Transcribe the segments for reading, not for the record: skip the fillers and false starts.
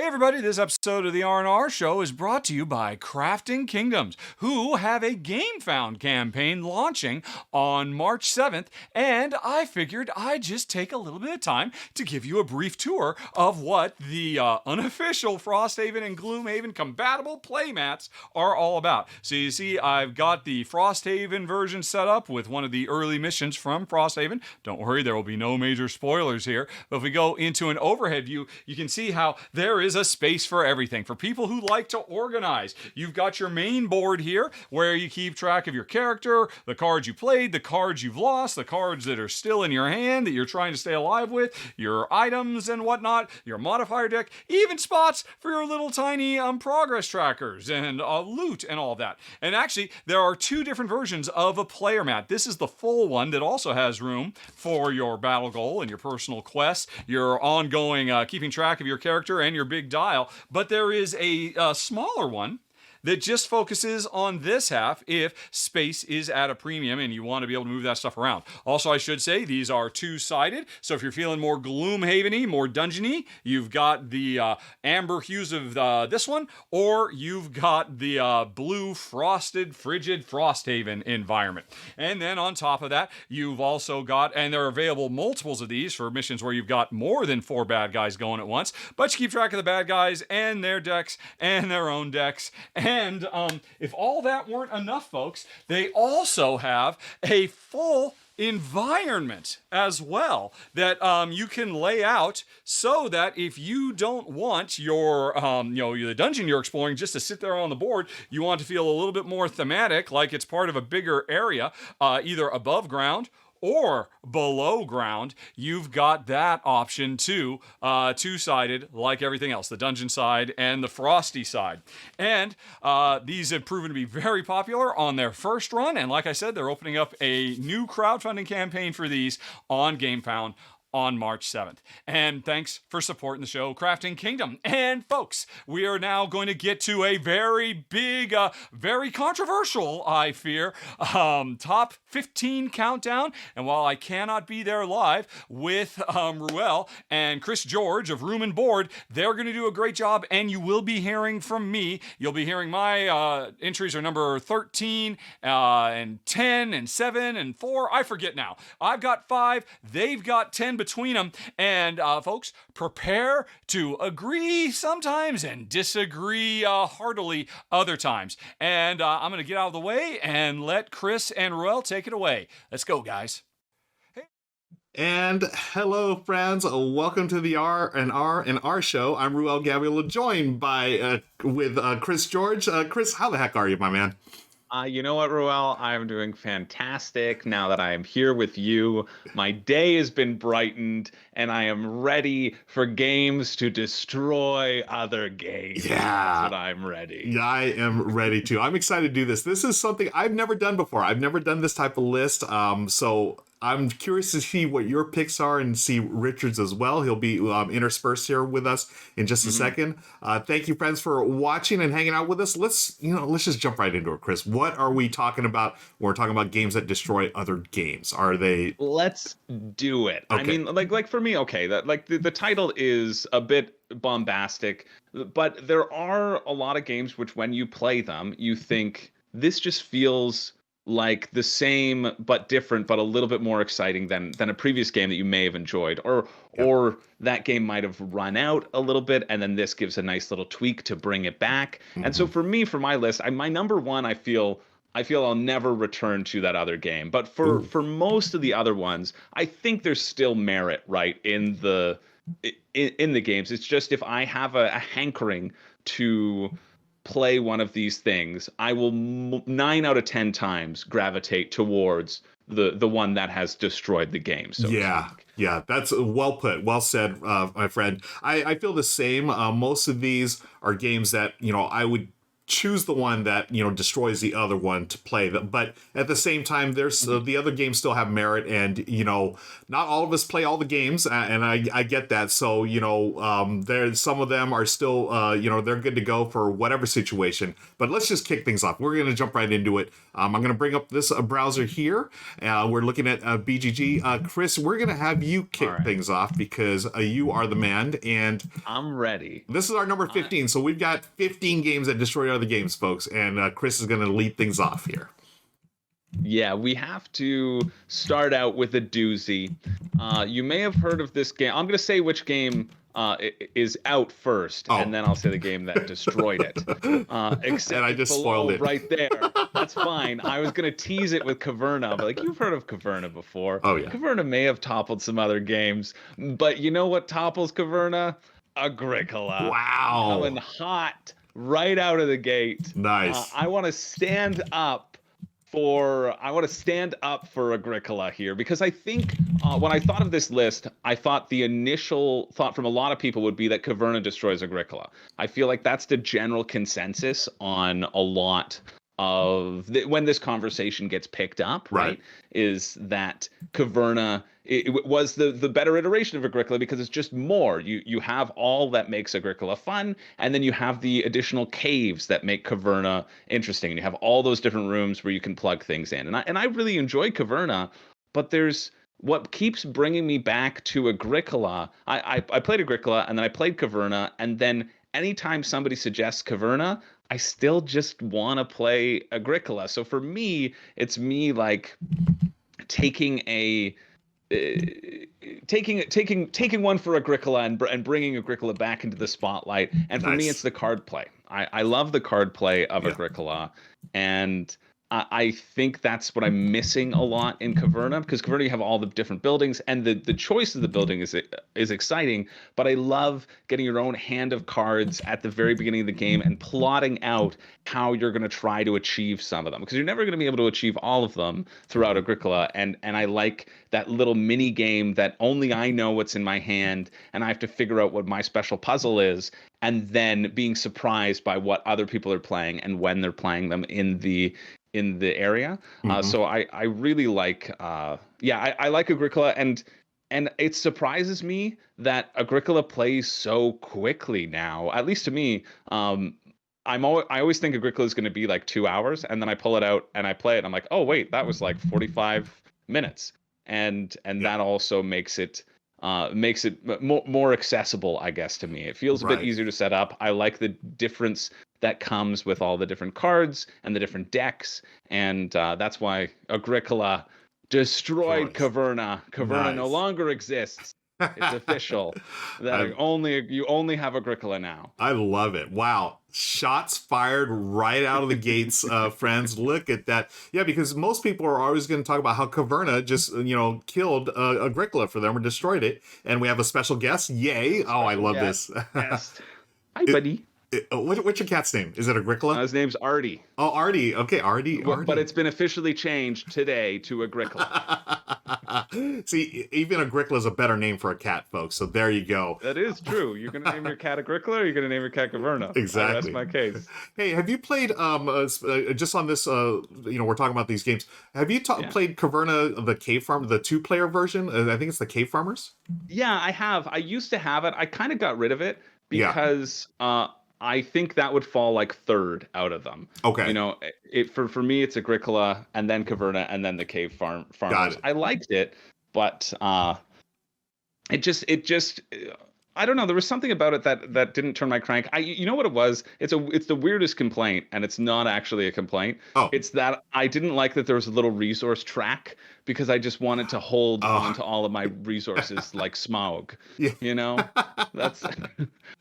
Hey everybody, this episode of the R&R Show is brought to you by Crafting Kingdoms, who have a GameFound campaign launching on March 7th, and I figured I'd just take a little bit of time to give you a brief tour of what the unofficial Frosthaven and Gloomhaven compatible playmats are all about. So you see, I've got the Frosthaven version set up with one of the early missions from Frosthaven. Don't worry, there will be no major spoilers here, but if we go into an overhead view, you can see how there is a space for everything. For people who like to organize, you've got your main board here where you keep track of your character, the cards you played, the cards you've lost, the cards that are still in your hand that you're trying to stay alive with, your items and whatnot, your modifier deck, even spots for your little tiny progress trackers and loot and all that. And actually, there are two different versions of a player mat. This is the full one that also has room for your battle goal and your personal quests, your ongoing keeping track of your character and your big dial, but there is a smaller one that just focuses on this half if space is at a premium and you want to be able to move that stuff around. Also, I should say, these are two-sided, so if you're feeling more Gloomhaven-y, more dungeon-y, you've got the amber hues of this one, or you've got the blue, frosted, frigid Frosthaven environment. And then on top of that, you've also got, and there are available multiples of these for missions where you've got more than 4 bad guys going at once, but you keep track of the bad guys and their decks and their own decks. And if all that weren't enough, folks, they also have a full environment as well that you can lay out so that if you don't want your the dungeon you're exploring just to sit there on the board, you want to feel a little bit more thematic, like it's part of a bigger area, either above ground or below ground, you've got that option too, two-sided like everything else, the dungeon side and the frosty side. And these have proven to be very popular on their first run, and like I said, they're opening up a new crowdfunding campaign for these on GameFound on March 7th. And thanks for supporting the show, Crafting Kingdom. And folks, we are now going to get to a very big, very controversial, I fear, top 15 countdown. And while I cannot be there live with Ruel and Chris George of Room and Board, they're going to do a great job, and you will be hearing from me. You'll be hearing my entries are number 13 and 10 and 7 and 4. I forget now. I've got 5. They've got 10 between them, and folks, prepare to agree sometimes and disagree heartily other times. And I'm going to get out of the way and let Chris and Ruel take it away. Let's go, guys. And hello, friends. Welcome to the R&R Show. I'm Ruel Gabriel, joined by with Chris George. Chris, how the heck are you, my man? You know what, Ruel? I'm doing fantastic now that I am here with you. My day has been brightened, and I am ready for games to destroy other games. Yeah. That's what I'm ready. Yeah, I am ready too. I'm excited to do this. This is something I've never done before. I've never done this type of list. So I'm curious to see what your picks are and see Richard's as well. He'll be interspersed here with us in just a second. Thank you, friends, for watching and hanging out with us. Let's just jump right into it, Chris. What are we talking about? We're talking about games that destroy other games. Are they? Let's do it. Okay. I mean, like for me, okay, that like the title is a bit bombastic, but there are a lot of games which, when you play them, you think this just feels like the same but different, but a little bit more exciting than a previous game that you may have enjoyed, or that game might have run out a little bit, and then this gives a nice little tweak to bring it back. And so for me, for my list, my number one, I feel I'll never return to that other game. But for most of the other ones, I think there's still merit, right, in the games. It's just, if I have a hankering to play one of these things, I will 9 out of 10 times gravitate towards the one that has destroyed the game. So yeah, that's well put, well said, my friend. I feel the same. Most of these are games that I would choose the one that destroys the other one to play them. But at the same time, there's the other games still have merit, and not all of us play all the games, and I get that. So there's some of them are still they're good to go for whatever situation. But let's just kick things off. We're gonna jump right into it. I'm gonna bring up this browser here. We're looking at BGG. Chris, we're gonna have you kick things off because you are the man, and I'm ready. This is our number 15, so we've got 15 games that destroy other games, folks, and Chris is going to lead things off here. Yeah, we have to start out with a doozy. You may have heard of this game. I'm going to say which game is out first, and then I'll say the game that destroyed it. Except and I just spoiled it right there. That's fine. I was going to tease it with Caverna, but you've heard of Caverna before. Oh yeah. Caverna may have toppled some other games, but you know what topples Caverna? Agricola. Wow. Coming hot right out of the gate. Nice. I want to stand up for Agricola here, because I think when I thought of this list, I thought the initial thought from a lot of people would be that Caverna destroys Agricola. I feel like that's the general consensus on a lot of when this conversation gets picked up, right? Is that Caverna it was the better iteration of Agricola because it's just more. You have all that makes Agricola fun, and then you have the additional caves that make Caverna interesting, and you have all those different rooms where you can plug things in. And I really enjoy Caverna, but there's what keeps bringing me back to Agricola. I played Agricola, and then I played Caverna, and then anytime somebody suggests Caverna, I still just want to play Agricola. So for me, it's me like taking one for Agricola and bringing Agricola back into the spotlight. And for me, it's the card play. I love the card play of Agricola, and I think that's what I'm missing a lot in Caverna, because Caverna you have all the different buildings, and the choice of the building is exciting, but I love getting your own hand of cards at the very beginning of the game and plotting out how you're going to try to achieve some of them, because you're never going to be able to achieve all of them throughout Agricola, and I like that little mini game that only I know what's in my hand, and I have to figure out what my special puzzle is, and then being surprised by what other people are playing and when they're playing them in the area. So I really like I like Agricola, and it surprises me that Agricola plays so quickly now, at least to me. I always think Agricola is going to be like 2 hours, and then I pull it out and I play it, and I'm like, oh wait, that was like 45 minutes, and that also makes it more accessible, I guess, to me. It feels a bit easier to set up. I like the difference that comes with all the different cards and the different decks, and that's why Agricola destroyed Caverna. Caverna no longer exists. It's official that you only have Agricola now. I love it. Wow. Shots fired right out of the gates, friends. Look at that. Yeah, because most people are always going to talk about how Caverna just, killed Agricola for them or destroyed it. And we have a special guest. Yay. Oh, I love this. Hi, buddy. What's your cat's name? Is it Agricola? His name's Artie. Oh, Artie. Okay, Artie. But it's been officially changed today to Agricola. See, even Agricola is a better name for a cat, folks. So there you go. That is true. You're going to name your cat Agricola, or you're going to name your cat Caverna? Exactly. That's my case. Hey, have you played, just on this, we're talking about these games. Have you played Caverna, the Cave Farm, the 2-player version? I think it's the Cave Farmers? Yeah, I have. I used to have it. I kind of got rid of it because I think that would fall like third out of them. Okay. For me, it's Agricola, and then Caverna, and then the Cave Farmers. I liked it, but it just I don't know. There was something about it that didn't turn my crank. You know what it was? It's the weirdest complaint, and it's not actually a complaint. Oh. It's that I didn't like that there was a little resource track, because I just wanted to hold on to all of my resources like Smaug. Yeah. That's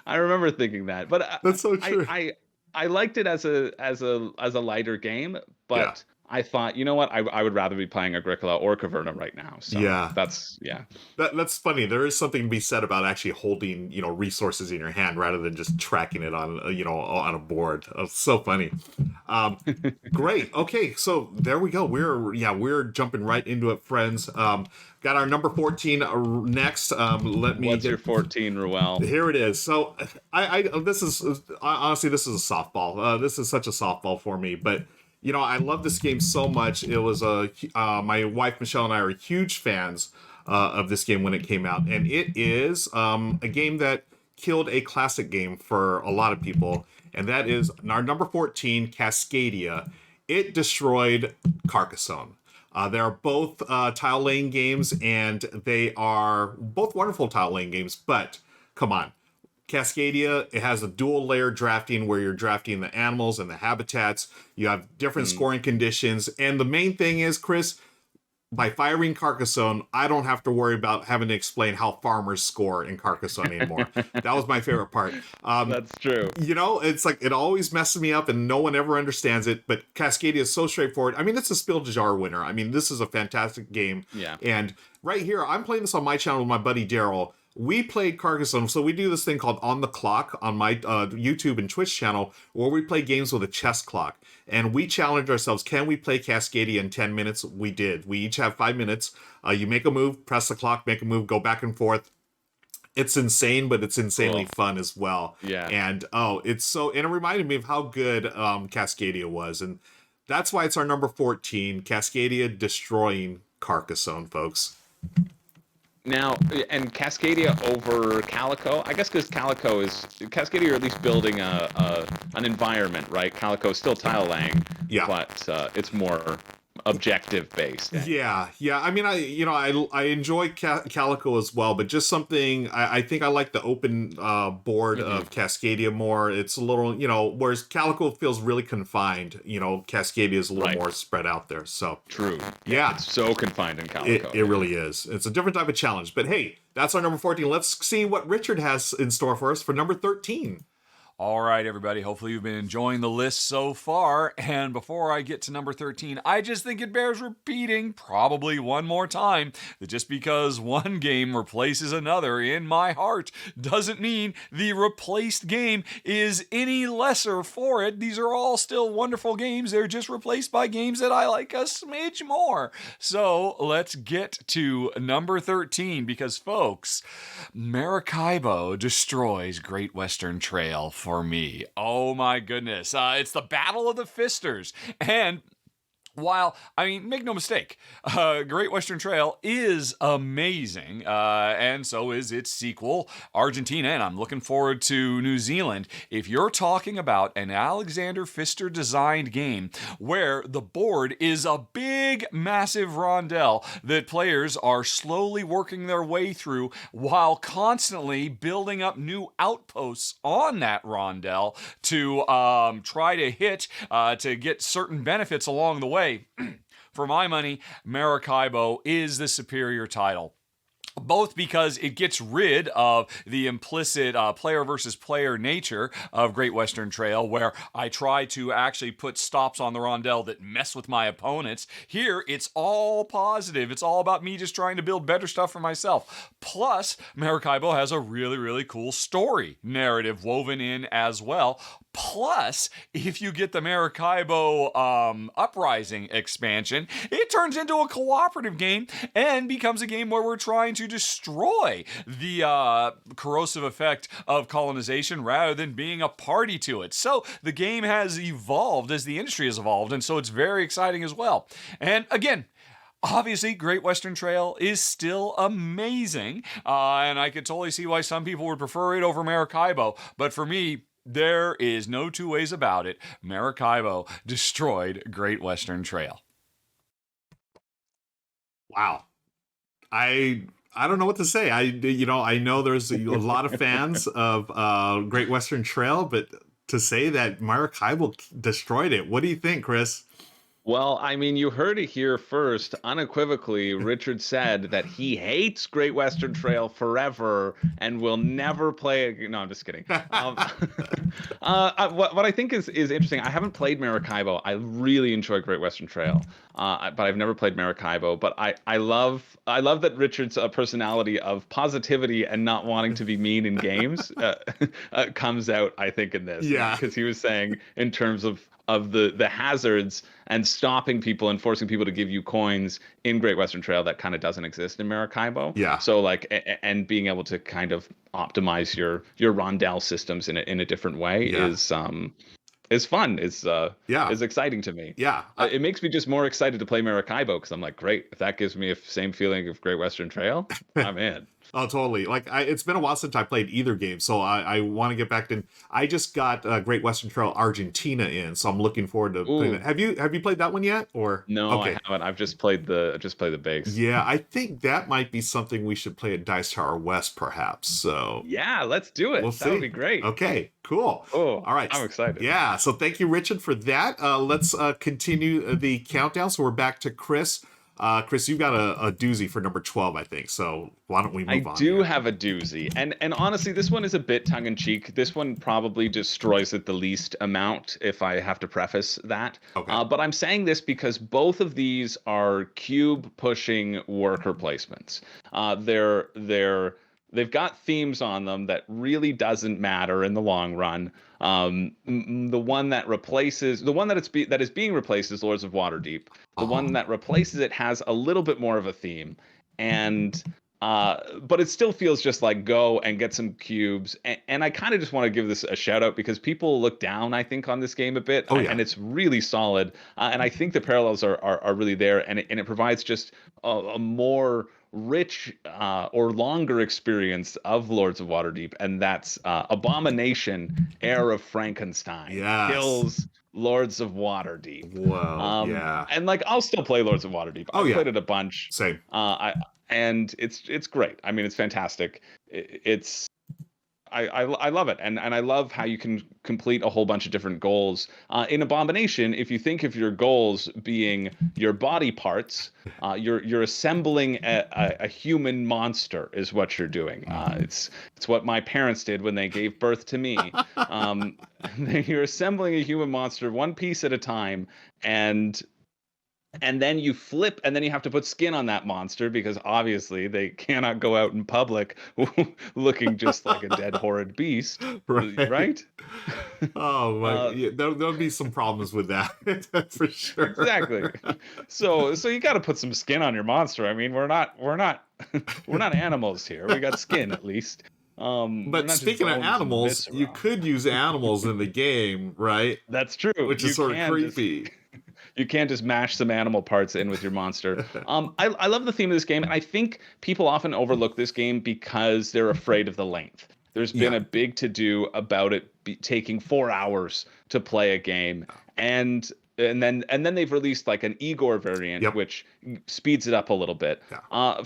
I remember thinking that. But that's so true. I liked it as a lighter game, but I thought, you know what, I would rather be playing Agricola or Caverna right now. So Yeah. that's yeah. That's funny. There is something to be said about actually holding, resources in your hand rather than just tracking it on, on a board. It's so funny. Um, Great. Okay, so there we go. We're jumping right into it, friends. Got our number 14 next. Let me What's get your 14, Ruel? Here it is. So this is honestly, this is a softball. This is such a softball for me, but I love this game so much. It was my wife Michelle and I are huge fans of this game when it came out, and it is a game that killed a classic game for a lot of people, and that is our number 14, Cascadia. It destroyed Carcassonne. They are both tile laying games, and they are both wonderful tile laying games, but come on. Cascadia, it has a dual layer drafting where you're drafting the animals and the habitats. You have different scoring conditions. And the main thing is, Chris, by firing Carcassonne, I don't have to worry about having to explain how farmers score in Carcassonne anymore. That was my favorite part. That's true. It's like it always messes me up and no one ever understands it, but Cascadia is so straightforward. I mean, it's a Spiel des Jahres winner. I mean, this is a fantastic game. Yeah. And right here, I'm playing this on my channel with my buddy Daryl. We played Carcassonne, so we do this thing called On the Clock on my YouTube and Twitch channel, where we play games with a chess clock. And we challenged ourselves, can we play Cascadia in 10 minutes? We did. We each have 5 minutes. You make a move, press the clock, make a move, go back and forth. It's insane, but it's insanely fun as well. Yeah. And and it reminded me of how good Cascadia was. And that's why it's our number 14, Cascadia destroying Carcassonne, folks. Now, and Cascadia over Calico, I guess because Cascadia are at least building an environment, right? Calico is still tile laying, but it's more objective based. Yeah. I mean, I enjoy Calico as well, but just something I think I like the open board of Cascadia more. It's a little, whereas Calico feels really confined. Cascadia is a little more spread out there. So true. Yeah, it's so confined in Calico. It really is. It's a different type of challenge. But hey, that's our number 14. Let's see what Richard has in store for us for number 13. All right, everybody. Hopefully you've been enjoying the list so far. And before I get to number 13, I just think it bears repeating probably one more time that just because one game replaces another in my heart doesn't mean the replaced game is any lesser for it. These are all still wonderful games. They're just replaced by games that I like a smidge more. So let's get to number 13 because, folks, Maracaibo destroys Great Western Trail for me. Oh my goodness. It's the Battle of the Fisters. And while, make no mistake, Great Western Trail is amazing, and so is its sequel, Argentina, and I'm looking forward to New Zealand. If you're talking about an Alexander Pfister-designed game where the board is a big, massive rondel that players are slowly working their way through while constantly building up new outposts on that rondel to try to hit, to get certain benefits along the way, for my money, Maracaibo is the superior title. Both because it gets rid of the implicit player versus player nature of Great Western Trail, where I try to actually put stops on the rondel that mess with my opponents. Here, it's all positive. It's all about me just trying to build better stuff for myself. Plus, Maracaibo has a really, really cool story narrative woven in as well. Plus, if you get the Maracaibo Uprising expansion, it turns into a cooperative game and becomes a game where we're trying to destroy the corrosive effect of colonization rather than being a party to it. So the game has evolved as the industry has evolved, and so it's very exciting as well. And again, obviously, Great Western Trail is still amazing, and I could totally see why some people would prefer it over Maracaibo, but for me, there is no two ways about it. Maracaibo destroyed Great Western Trail. Wow. I don't know what to say. I know there's a lot of fans of Great Western Trail, but to say that Maracaibo destroyed it, what do you think, Chris? Well, I mean, you heard it here first. Unequivocally, Richard said that he hates Great Western Trail forever and will never play it. No, I'm just kidding. What I think is interesting. I haven't played Maracaibo. I really enjoy Great Western Trail, but I've never played Maracaibo. But I love that Richard's personality of positivity and not wanting to be mean in games comes out. I think in this, Yeah. because he was saying in terms of the hazards and stopping people and forcing people to give you coins in Great Western Trail that kind of doesn't exist in Maracaibo. Yeah. So like and being able to kind of optimize your rondelle systems in a different way is fun. Is exciting to me. Yeah. It makes me just more excited to play Maracaibo because I'm like, great, if that gives me a same feeling of Great Western Trail, I'm in. Oh, totally. Like, it's been a while since I played either game, so I want to get back to. I just got Great Western Trail Argentina in, so I'm looking forward to playing that. Have you played that one yet? Or no, okay. I haven't. I've just played the base. Yeah, I think that might be something we should play at Dice Tower West, perhaps. So yeah, let's do it. That would be great. Okay, cool. Oh, all right. I'm excited. Yeah, so thank you, Richard, for that. Let's continue the countdown. So we're back to Chris. Chris, you've got a doozy for number 12, I think. So why don't we move on? I do have a doozy. And honestly, this one is a bit tongue-in-cheek. This one probably destroys it the least amount, if I have to preface that. Okay. But I'm saying this because both of these are cube-pushing worker placements. They've got themes on them that really doesn't matter in the long run. The one that is being replaced is Lords of Waterdeep. The one that replaces it has a little bit more of a theme, and but it still feels just like go and get some cubes. And I kind of just want to give this a shout out because people look down, I think, on this game a bit, and it's really solid. And I think the parallels are really there, and it provides just a more rich or longer experience of Lords of Waterdeep, and that's Abomination, Heir of Frankenstein, kills Lords of Waterdeep. Whoa, yeah. And like, I'll still play Lords of Waterdeep. I've played it a bunch. Same. And it's great. I mean, it's fantastic. I love it, and I love how you can complete a whole bunch of different goals. In Abomination, if you think of your goals being your body parts, you're assembling a human monster is what you're doing. It's what my parents did when they gave birth to me. You're assembling a human monster one piece at a time, and then you flip, and then you have to put skin on that monster because obviously they cannot go out in public looking just like a dead, horrid beast, right? Oh my! There'll be some problems with that for sure. Exactly. So you got to put some skin on your monster. I mean, we're not animals here. We got skin at least. But speaking of animals, you could use animals in the game, right? That's true. Which is sort of creepy. You can't just mash some animal parts in with your monster. I love the theme of this game, and I think people often overlook this game because they're afraid of the length. There's been a big to-do about it taking 4 hours to play a game, and then they've released like an Igor variant, which speeds it up a little bit.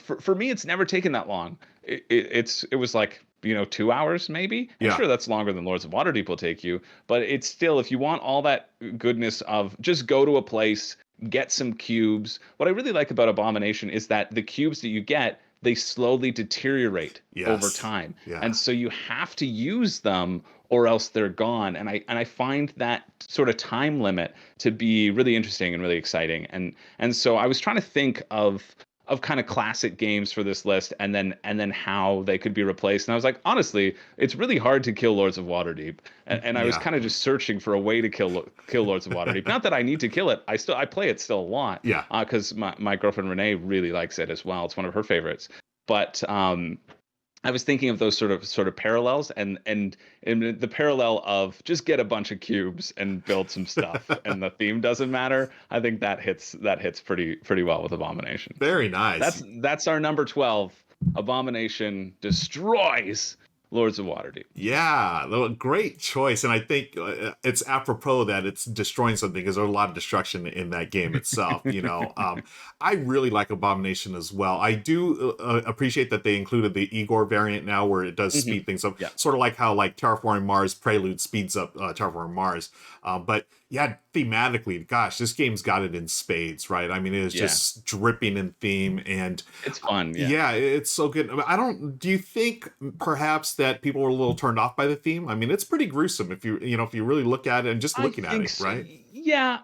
For me, it's never taken that long. It was like 2 hours maybe. I'm sure that's longer than Lords of Waterdeep will take you, but it's still, if you want all that goodness of just go to a place, get some cubes. What I really like about Abomination is that the cubes that you get, they slowly deteriorate over time. And so you have to use them or else they're gone. And I find that sort of time limit to be really interesting and really exciting. And so I was trying to think of kind of classic games for this list, and then how they could be replaced. And I was like, honestly, it's really hard to kill Lords of Waterdeep. And I was kind of just searching for a way to kill Lords of Waterdeep. Not that I need to kill it. I play it still a lot. Because my girlfriend Renee really likes it as well. It's one of her favorites. But I was thinking of those sort of parallels, and in the parallel of just get a bunch of cubes and build some stuff, and the theme doesn't matter. I think that hits pretty well with Abomination. Very nice. That's our number 12. Abomination destroys Lords of Waterdeep. Yeah, great choice. And I think it's apropos that it's destroying something because there's a lot of destruction in that game itself. I really like Abomination as well. I do appreciate that they included the Igor variant now where it does speed things up. Sort of like how Terraforming Mars Prelude speeds up Terraforming Mars. But Yeah, thematically, gosh, this game's got it in spades, right? I mean, it is just dripping in theme, and It's fun. yeah, it's so good. I don't. Do you think perhaps that people were a little turned off by the theme? I mean, it's pretty gruesome if if you really look at it and just I looking at think it, so. right? Yeah,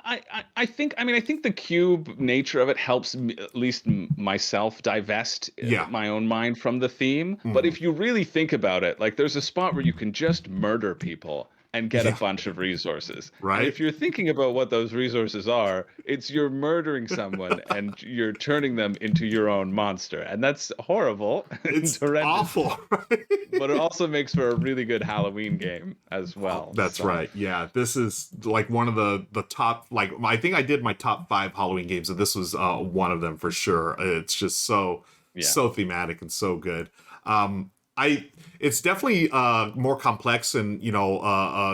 I think, I mean, I think the cube nature of it helps me, at least myself, divest Yeah. my own mind from the theme. But Mhm. if you really think about it, like there's a spot where you can just murder people and get a Yeah. bunch of resources. And Right. if you're thinking about what those resources are, it's you're murdering someone and you're turning them into your own monster. And that's horrible and It's horrendous. awful, right? But it also makes for a really good Halloween game as Oh, well. that's So right. Yeah, this is like one of the top. Like, I think I did my top 5 Halloween games, and this was one of them for sure. It's just yeah. so thematic and so good. I It's definitely more complex and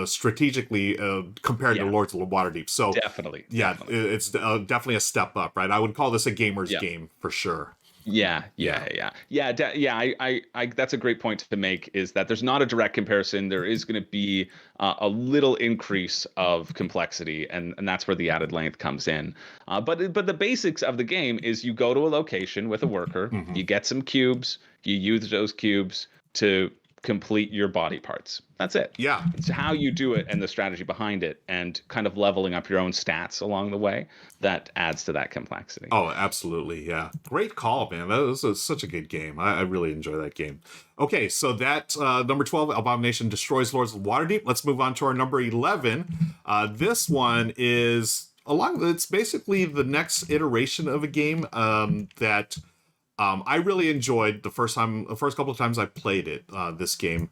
strategically compared to Yeah. Lords of Waterdeep. So Definitely, yeah, definitely. it's definitely a step up, right? I would call this a gamer's Yeah. game for sure. Yeah, Yeah. yeah, yeah, yeah, yeah. That's a great point to make. Is that there's not a direct comparison. There is going to be a little increase of complexity, and that's where the added length comes in. But the basics of the game is you go to a location with a worker, Hmm. you get some cubes, you use those cubes to complete your body parts. That's it. Yeah. It's how you do it and the strategy behind it, and kind of leveling up your own stats along the way that adds to that complexity. Oh, absolutely. Yeah. Great call, man. That was such a good game. I really enjoy that game. Okay, so that number 12, Abomination destroys Lords of Waterdeep. Let's move on to our number 11. This one is it's basically the next iteration of a game that I really enjoyed the first couple of times I played it. This game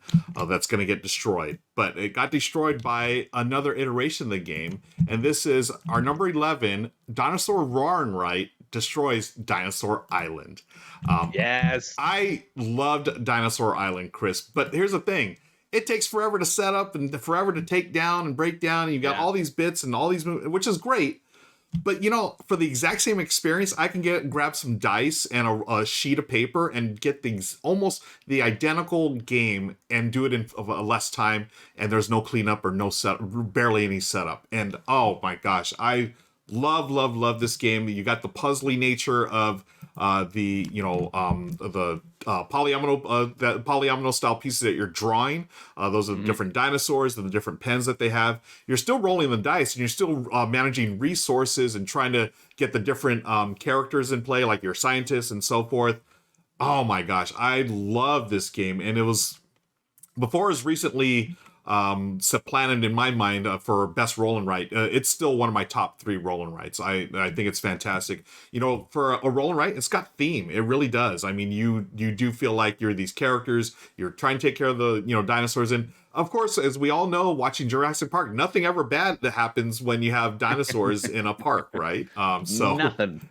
that's going to get destroyed, but it got destroyed by another iteration of the game, and this is our number 11. Dinosaur Right destroys Dinosaur Island. Yes. I loved Dinosaur Island, Chris, but here's the thing. It takes forever to set up and forever to take down and break down, and you got Yeah. all these bits and all these which is great. But for the exact same experience, I can grab some dice and a sheet of paper and get things almost the identical game and do it in less time. And there's no cleanup or no barely any setup. And oh my gosh, I love this game. You got the puzzly nature of the polyomino style pieces that you're drawing. Those are the different dinosaurs and the different pens that they have. You're still rolling the dice and you're still managing resources and trying to get the different characters in play, like your scientists and so forth. Oh my gosh, I love this game, and it was before as recently supplanted in my mind for best roll and write. It's still one of my top 3 roll and writes. I think it's fantastic. For a roll and write, it's got theme. It really does. I mean, you do feel like you're these characters. You're trying to take care of the dinosaurs, and of course, as we all know, watching Jurassic Park, nothing ever bad that happens when you have dinosaurs in a park, right? So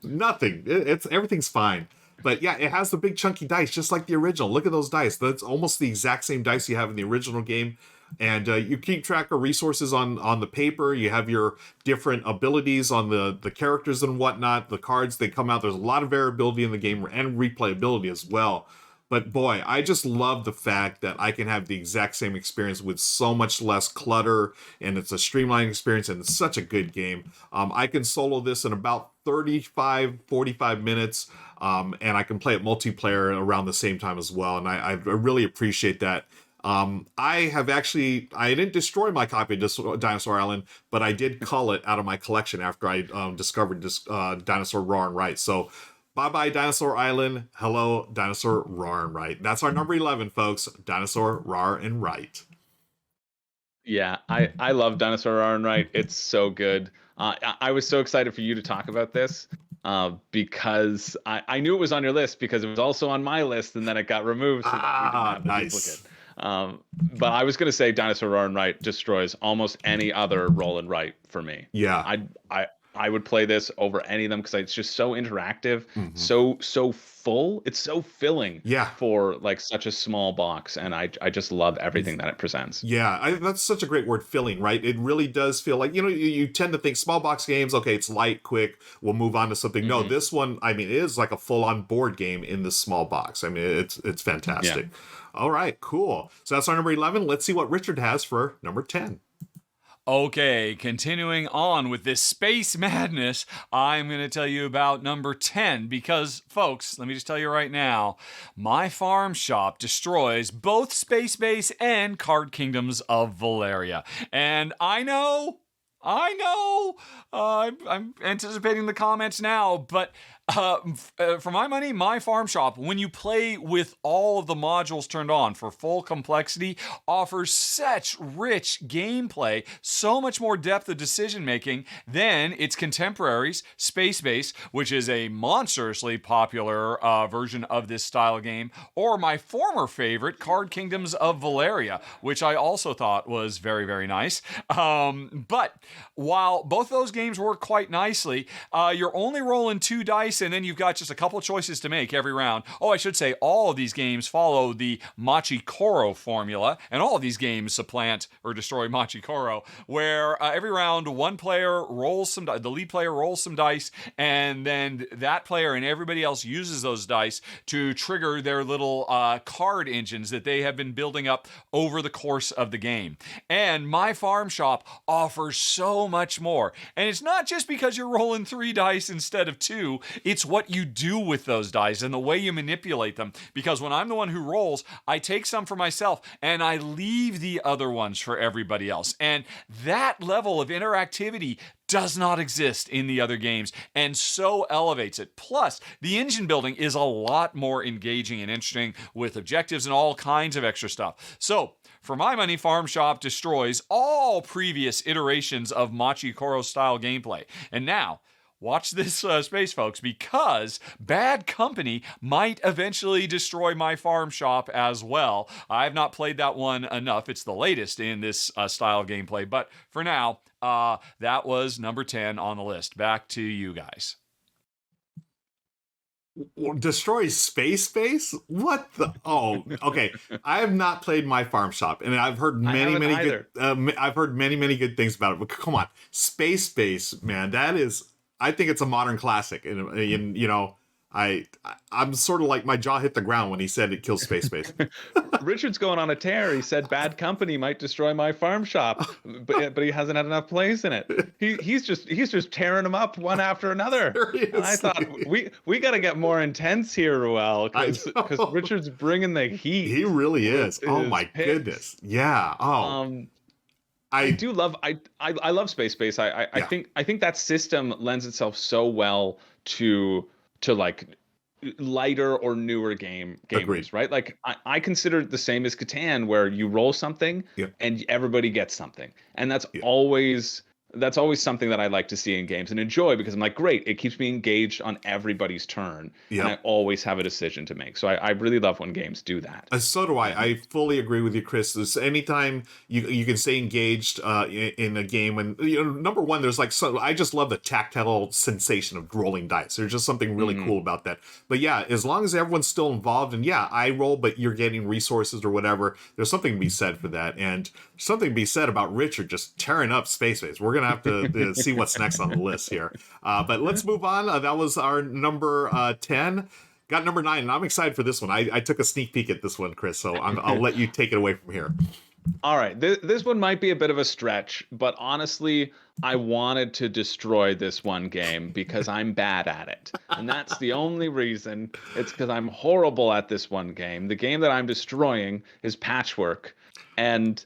nothing. It's everything's fine. But yeah, it has the big chunky dice, just like the original. Look at those dice. That's almost the exact same dice you have in the original game. And you keep track of resources on the paper. You have your different abilities on the characters and whatnot. The cards, they come out. There's a lot of variability in the game and replayability as well. But boy, I just love the fact that I can have the exact same experience with so much less clutter, and it's a streamlined experience, and it's such a good game. I can solo this in about 45 minutes, and I can play it multiplayer around the same time as well, and I really appreciate that. I didn't destroy my copy of Dinosaur Island, but I did cull it out of my collection after I discovered this Dinosaur Raw and Right. So bye-bye, Dinosaur Island. Hello, Dinosaur Raw and Right. That's our number 11, folks. Dinosaur Raw and Right. Yeah, I love Dinosaur Iron Right. It's so good. I was so excited for you to talk about this because I knew it was on your list because it was also on my list, and then it got removed so that we didn't have the nice. duplicate. But I was going to say Dinosaur Roll and Write destroys almost any other roll and write for me. Yeah. I would play this over any of them because it's just so interactive, Mhm. so full. It's so filling Yeah. for like such a small box, and I just love everything that it presents. Yeah, that's such a great word, filling, right? It really does feel like, you tend to think small box games, okay, it's light, quick, we'll move on to something. No, this one, I mean, it is like a full-on board game in this small box. I mean, it's fantastic. Yeah. All right, cool. So that's our number 11. Let's see what Richard has for number 10. Okay, continuing on with this space madness, I'm going to tell you about number 10 because, folks, let me just tell you right now, my farm shop destroys both Space Base and Card Kingdoms of Valeria. And I know, I'm anticipating the comments now, but for my money, my farm shop, when you play with all of the modules turned on for full complexity, offers such rich gameplay, so much more depth of decision making than its contemporaries, Space Base, which is a monstrously popular version of this style game, or my former favorite, Card Kingdoms of Valeria, which I also thought was very, very nice. But while both those games work quite nicely, you're only rolling 2 dice, and then you've got just a couple of choices to make every round. Oh, I should say all of these games follow the Machi Koro formula, and all of these games supplant or destroy Machi Koro, where every round one player rolls some the lead player rolls some dice, and then that player and everybody else uses those dice to trigger their little card engines that they have been building up over the course of the game. And my farm shop offers so much more. And it's not just because you're rolling 3 dice instead of 2, it's what you do with those dice and the way you manipulate them. Because when I'm the one who rolls, I take some for myself and I leave the other ones for everybody else. And that level of interactivity does not exist in the other games, and so elevates it. Plus, the engine building is a lot more engaging and interesting with objectives and all kinds of extra stuff. So, for my money, Farm Shop destroys all previous iterations of Machi Koro style gameplay. And now, watch this space, folks, because Bad Company might eventually destroy my farm shop as well. I've not played that one enough. It's the latest in this style of gameplay. But for now, that was number 10 on the list. Back to you guys. Destroy Space Base? What the? Oh, okay. I have not played my farm shop, and I've heard many good. I've heard many good things about it. But come on, Space Base, man, that is. I think it's a modern classic, and you know, I'm sort of like my jaw hit the ground when he said it kills Space Base. Richard's going on a tear. He said Bad Company might destroy my farm shop, but he hasn't had enough plays in it. He's just tearing them up one after another. Seriously. I thought we got to get more intense here, Ruel, because Richard's bringing the heat. He really is. Oh my goodness. Yeah. Oh. I do love I love Space Base. I think that system lends itself so well to like lighter or newer gamers, Agreed. right? Like I consider it the same as Catan, where you roll something and everybody gets something, and that's always something that I like to see in games and enjoy, because I'm like, great, it keeps me engaged on everybody's turn, and I always have a decision to make. So I really love when games do that. So do I. I fully agree with you, Chris. Anytime you can stay engaged in a game, and number one, there's like I just love the tactile sensation of rolling dice. There's just something really cool about that. But yeah, as long as everyone's still involved, and I roll, but you're getting resources or whatever, there's something to be said for that, and something to be said about Richard just tearing up Space Base. We're gonna have to see what's next on the list here. But let's move on. That was our number 10. Got number 9, and I'm excited for this one. I took a sneak peek at this one, Chris, so I'll let you take it away from here. All right. This one might be a bit of a stretch, but honestly, I wanted to destroy this one game because I'm bad at it. And that's the only reason. It's because I'm horrible at this one game. The game that I'm destroying is Patchwork. And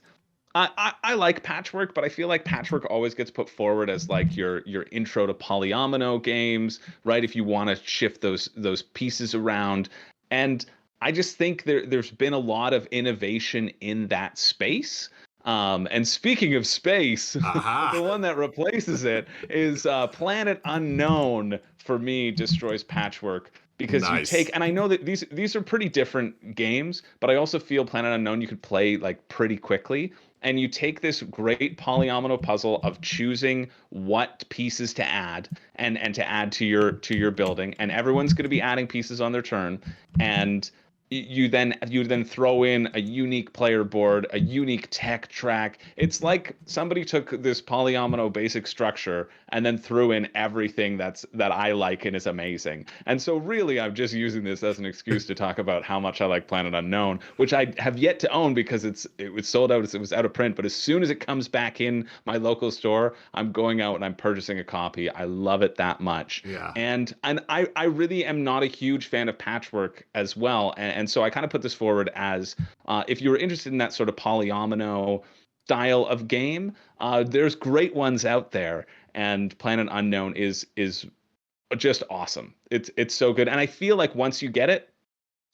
I like Patchwork, but I feel like Patchwork always gets put forward as like your intro to polyomino games, right? If you want to shift those pieces around. And I just think there's been a lot of innovation in that space. And speaking of space, the one that replaces it is Planet Unknown, for me, destroys Patchwork. Because you take, and I know that these are pretty different games, but I also feel Planet Unknown you could play like pretty quickly. And you take this great polyomino puzzle of choosing what pieces to add and to add to your building, and everyone's going to be adding pieces on their turn. And you then throw in a unique player board, a unique tech track. It's like somebody took this polyomino basic structure and then threw in everything that I like and is amazing. And so really I'm just using this as an excuse to talk about how much I like Planet Unknown, which I have yet to own because it was sold out, it was out of print, but as soon as it comes back in my local store, I'm going out and I'm purchasing a copy. I love it that much. Yeah. And I really am not a huge fan of Patchwork as well. And so I kind of put this forward as if you're interested in that sort of polyomino style of game, there's great ones out there, and Planet Unknown is just awesome. It's so good, and I feel like once you get it,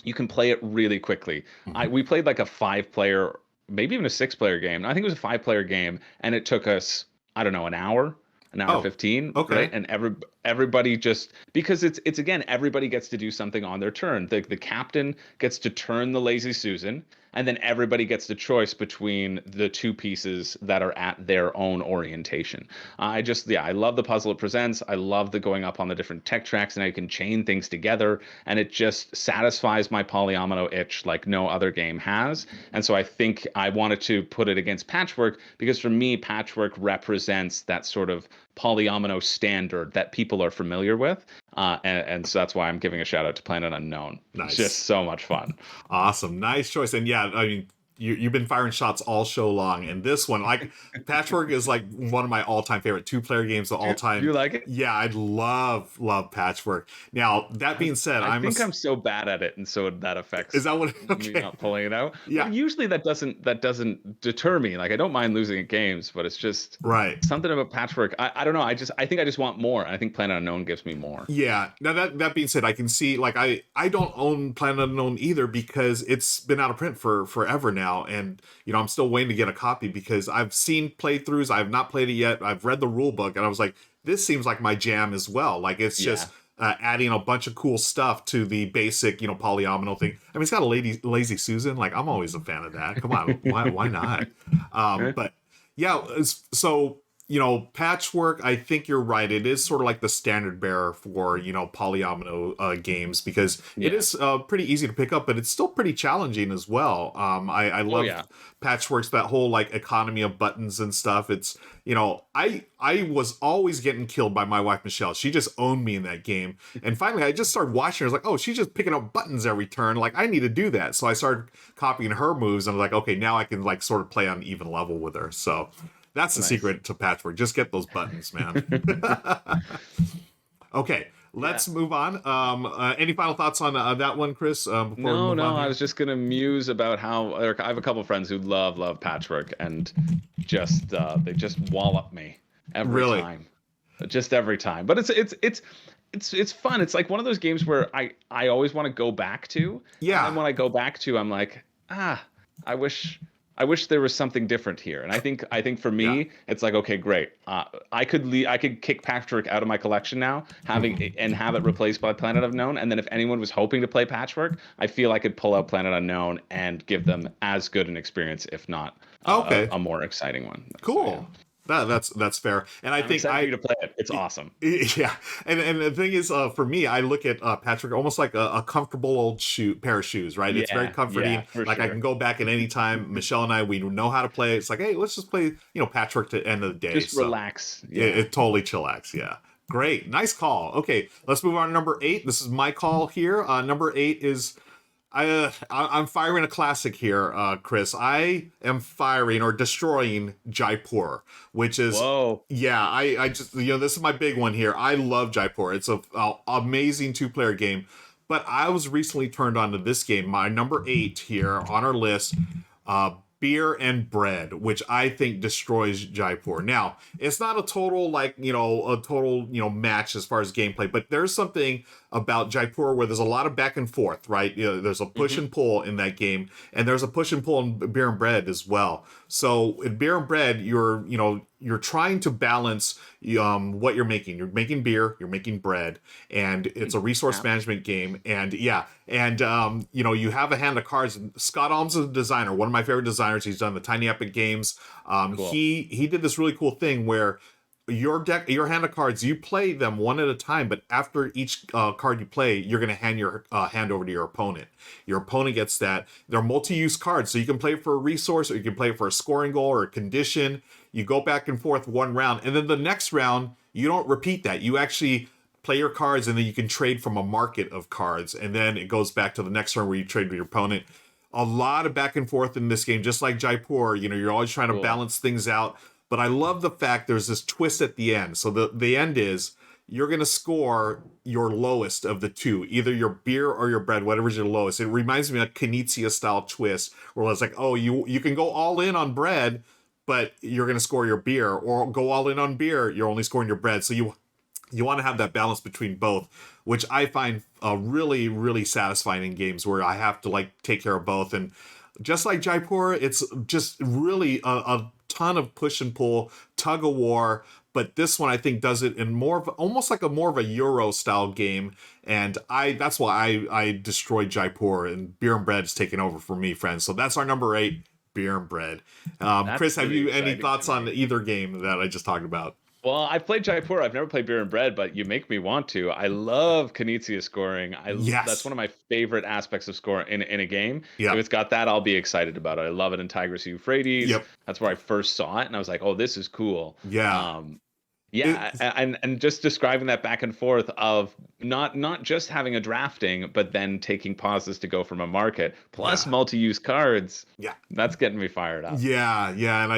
you can play it really quickly. We played like a 5-player, maybe even a 6-player game. I think it was a 5-player game, and it took us, I don't know, an hour 15. Okay. Right? And everybody just, because it's again, everybody gets to do something on their turn. The captain gets to turn the lazy Susan, and then everybody gets the choice between the two pieces that are at their own orientation. I love the puzzle it presents. I love the going up on the different tech tracks and how you can chain things together, and it just satisfies my polyomino itch like no other game has. And so I think I wanted to put it against Patchwork because for me, Patchwork represents that sort of polyomino standard that people are familiar with. And so that's why I'm giving a shout out to Planet Unknown. Nice. It's just so much fun. Awesome. Nice choice. And yeah, I mean, you've been firing shots all show long, and this one, like, Patchwork is like one of my all-time favorite 2-player games of all time. You like it? Yeah, I love Patchwork. Now, that being said, I'm so bad at it, and so that affects is that what me not pulling it out. Yeah. But usually that doesn't deter me. Like, I don't mind losing at games, but it's just right. Something about Patchwork. I don't know. I think I just want more. I think Planet Unknown gives me more. Yeah. Now that being said, I can see, like, I don't own Planet Unknown either because it's been out of print for forever now. And I'm still waiting to get a copy because I've seen playthroughs. I have not played it yet. I've read the rule book and I was like, this seems like my jam as well. Like, it's just adding a bunch of cool stuff to the basic polyomino thing. I mean, it's got a lazy Susan. Like, I'm always a fan of that. Come on, why not? But yeah, so Patchwork, I think you're right. It is sort of like the standard bearer for, polyomino games because it is pretty easy to pick up, but it's still pretty challenging as well. I love Patchwork's that whole like economy of buttons and stuff. It's, I was always getting killed by my wife, Michelle. She just owned me in that game. And finally, I just started watching her. I was like, oh, she's just picking up buttons every turn. Like, I need to do that. So I started copying her moves. And I was like, okay, now I can like sort of play on even level with her. So that's the secret to Patchwork. Just get those buttons, man. Okay, let's move on. Any final thoughts on that one, Chris? Before we move on I was just gonna muse about how I have a couple friends who love Patchwork, and just they just wallop me every time, just every time. But it's fun. It's like one of those games where I always want to go back to. Yeah. And when I go back to, I'm like, I wish there was something different here. And I think for me, it's like, okay, great. I could kick Patchwork out of my collection now, have it replaced by Planet Unknown. And then if anyone was hoping to play Patchwork, I feel I could pull out Planet Unknown and give them as good an experience, if not a more exciting one. Cool. So, yeah. That's fair, and I'm excited for you to play it. It's awesome. Yeah, and the thing is, for me, I look at Patchwork almost like a comfortable old pair of shoes, right? It's very comforting. Yeah, like, sure. I can go back at any time. Michelle and I, we know how to play. It's like, hey, let's just play, Patchwork to the end of the day. Just relax. Yeah, it totally chillax. Yeah, great, nice call. Okay, let's move on to number 8. This is my call here. Number 8 is. I'm firing a classic here, Chris. I am firing or destroying Jaipur, which is I just this is my big one here. I love Jaipur. It's a amazing 2-player game, but I was recently turned on to this game. My number 8 here on our list, Beer and Bread, which I think destroys Jaipur. Now, it's not a total match as far as gameplay, but there's something about Jaipur where there's a lot of back and forth, right? There's a push and pull in that game, and there's a push and pull in Beer and Bread as well. So in Beer and Bread, you're trying to balance what you're making. You're making beer, you're making bread, and it's a resource management game. And you have a hand of cards. Scott Alms is a designer, one of my favorite designers. He's done the Tiny Epic games. Cool. He did this really cool thing where your hand of cards, you play them one at a time, but after each card you play, you're going to hand your hand over to your opponent. Your opponent gets that. They're multi-use cards, so you can play it for a resource, or you can play it for a scoring goal or a condition. You go back and forth one round, and then the next round, you don't repeat that. You actually play your cards, and then you can trade from a market of cards, and then it goes back to the next round where you trade with your opponent. A lot of back and forth in this game, just like Jaipur. You're always trying to balance things out. But I love the fact there's this twist at the end. So the end is you're going to score your lowest of the two, either your beer or your bread, whatever's your lowest. It reminds me of a Knizia style twist where it's like, oh, you can go all in on bread, but you're going to score your beer, or go all in on beer, you're only scoring your bread. So you want to have that balance between both, which I find really, really satisfying in games where I have to take care of both. And just like Jaipur, it's just really a ton of push and pull, tug of war. But this one, I think, does it in almost like more of a Euro style game. And that's why I destroyed Jaipur, and Beer and Bread is taking over for me, friends. So that's our number 8, Beer and Bread. Chris, have you any thoughts on either game that I just talked about? Well, I've played Jaipur. I've never played Beer and Bread, but you make me want to. I love Knizia scoring. That's one of my favorite aspects of scoring in a game. Yep. If it's got that, I'll be excited about it. I love it in Tigris Euphrates. Yep. That's where I first saw it, and I was like, oh, this is cool. Yeah. And just describing that back and forth of not just having a drafting, but then taking pauses to go from a market, plus multi-use cards. Yeah. That's getting me fired up. Yeah. And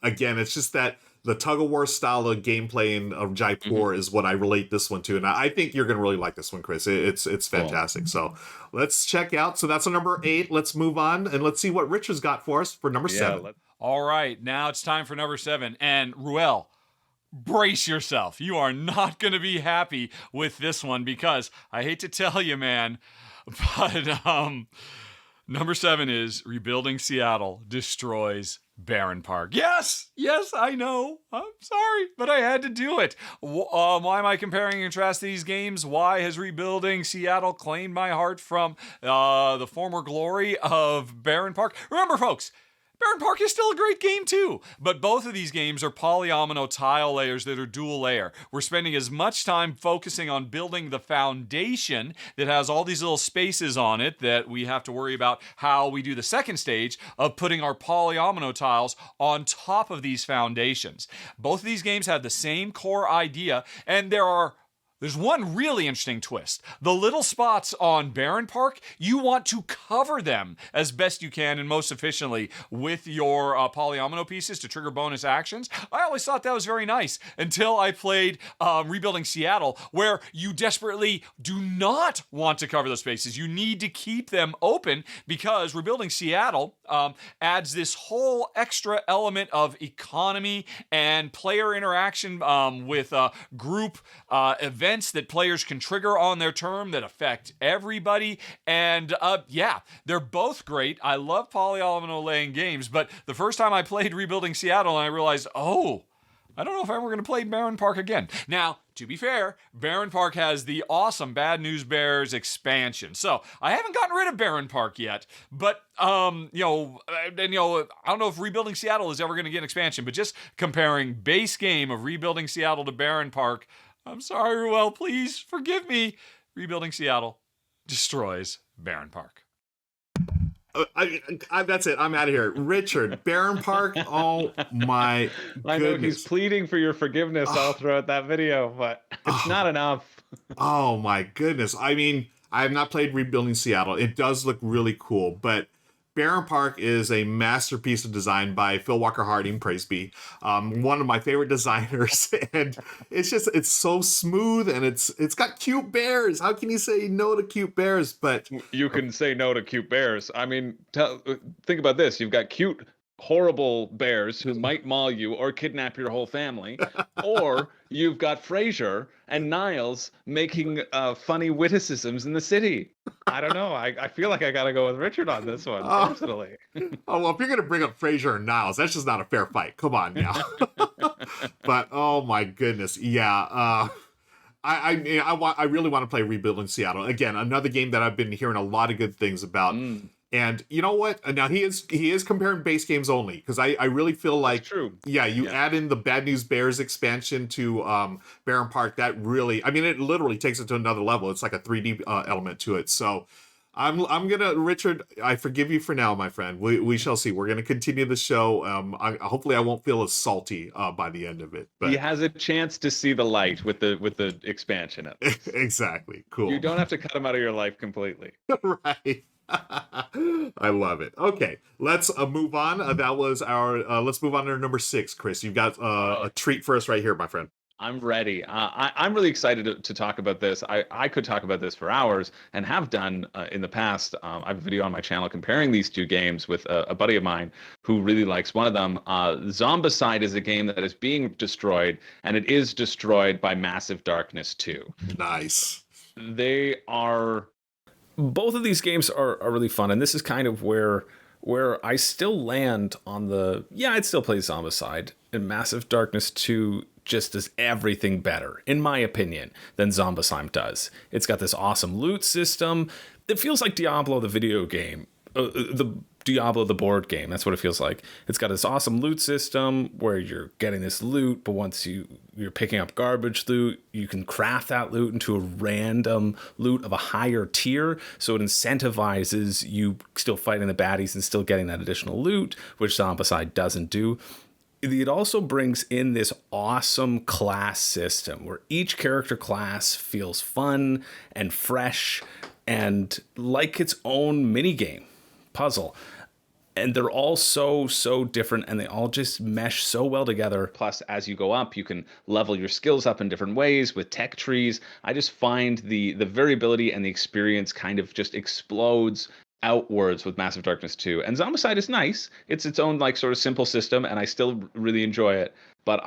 again, it's just that the tug-of-war style of gameplay of Jaipur is what I relate this one to. And I think you're going to really like this one, Chris. It's fantastic. Cool. So let's check out. So that's a number 8. Let's move on, and let's see what Richard's got for us for number 7. All right. Now it's time for number 7. And Ruel, brace yourself. You are not going to be happy with this one, because I hate to tell you, man, but number 7 is Rebuilding Seattle Destroys Barenpark. Yes, I know. I'm sorry, but I had to do it. Why am I comparing and contrasting these games? Why has Rebuilding Seattle claimed my heart from the former glory of Barenpark? Remember, folks, Barenpark is still a great game too, but both of these games are polyomino tile layers that are dual layer. We're spending as much time focusing on building the foundation that has all these little spaces on it that we have to worry about how we do the second stage of putting our polyomino tiles on top of these foundations. Both of these games have the same core idea, and there's one really interesting twist. The little spots on Barenpark, you want to cover them as best you can and most efficiently with your polyomino pieces to trigger bonus actions. I always thought that was very nice until I played Rebuilding Seattle, where you desperately do not want to cover those spaces. You need to keep them open, because Rebuilding Seattle adds this whole extra element of economy and player interaction with group events that players can trigger on their turn that affect everybody. And they're both great. I love polyomino laying games, but the first time I played Rebuilding Seattle, I realized, I don't know if I'm ever going to play Barenpark again. Now, to be fair, Barenpark has the awesome Bad News Bears expansion. So I haven't gotten rid of Barenpark yet, but I don't know if Rebuilding Seattle is ever going to get an expansion, but just comparing base game of Rebuilding Seattle to Barenpark, I'm sorry, Ruel, please forgive me. Rebuilding Seattle destroys Barenpark. That's it. I'm out of here. Richard, Barenpark. Oh my goodness. I know he's pleading for your forgiveness all throughout that video, but it's not enough. Oh my goodness. I mean, I have not played Rebuilding Seattle. It does look really cool, but Barenpark is a masterpiece of design by Phil Walker Harding, praise be. One of my favorite designers, and it's so smooth, and it's got cute bears. How can you say no to cute bears? But you can say no to cute bears. I mean, think about this: you've got cute, horrible bears who might maul you or kidnap your whole family, or you've got Frasier and Niles making funny witticisms in the city. I don't know. I feel like I got to go with Richard on this one, personally. Well, if you're going to bring up Frasier and Niles, that's just not a fair fight. Come on now. But, oh my goodness. Yeah. I really want to play Rebuilding Seattle. Again, another game that I've been hearing a lot of good things about. And you know what? Now he is comparing base games only, because I really feel like, That's true. yeah, you add in the Bad News Bears expansion to Barenpark, that really, I mean, it literally takes it to another level. It's like a 3D element to it. So I'm gonna, Richard, I forgive you for now, my friend. We shall see. We're gonna continue the show. Hopefully I won't feel as salty by the end of it. But He has a chance to see the light with the expansion. At least. exactly. Cool. You don't have to cut him out of your life completely. Right. I love it. Okay, let's move on. That was our. Let's move on to number 6, Chris. You've got a treat for us right here, my friend. I'm ready. I'm really excited to talk about this. I could talk about this for hours and have done in the past. I have a video on my channel comparing these two games with a buddy of mine who really likes one of them. Zombicide is a game that is being destroyed, and it is destroyed by Massive Darkness 2. Nice. They are... Both of these games are really fun, and this is kind of where I still land on the... Yeah, I'd still play Zombicide, and Massive Darkness 2 just does everything better, in my opinion, than Zombicide does. It's got this awesome loot system. It feels like Diablo the video game. The Diablo the board game, that's what it feels like. It's got this awesome loot system where you're getting this loot, but once you're picking up garbage loot, you can craft that loot into a random loot of a higher tier, so it incentivizes you still fighting the baddies and still getting that additional loot, which Zombicide doesn't do. It also brings in this awesome class system where each character class feels fun and fresh and like its own minigame puzzle. And they're all so different, and they all just mesh so well together. Plus, as you go up, you can level your skills up in different ways with tech trees. I just find the variability and the experience kind of just explodes outwards with Massive Darkness 2. And Zombicide is nice. It's its own like sort of simple system, and I still really enjoy it. But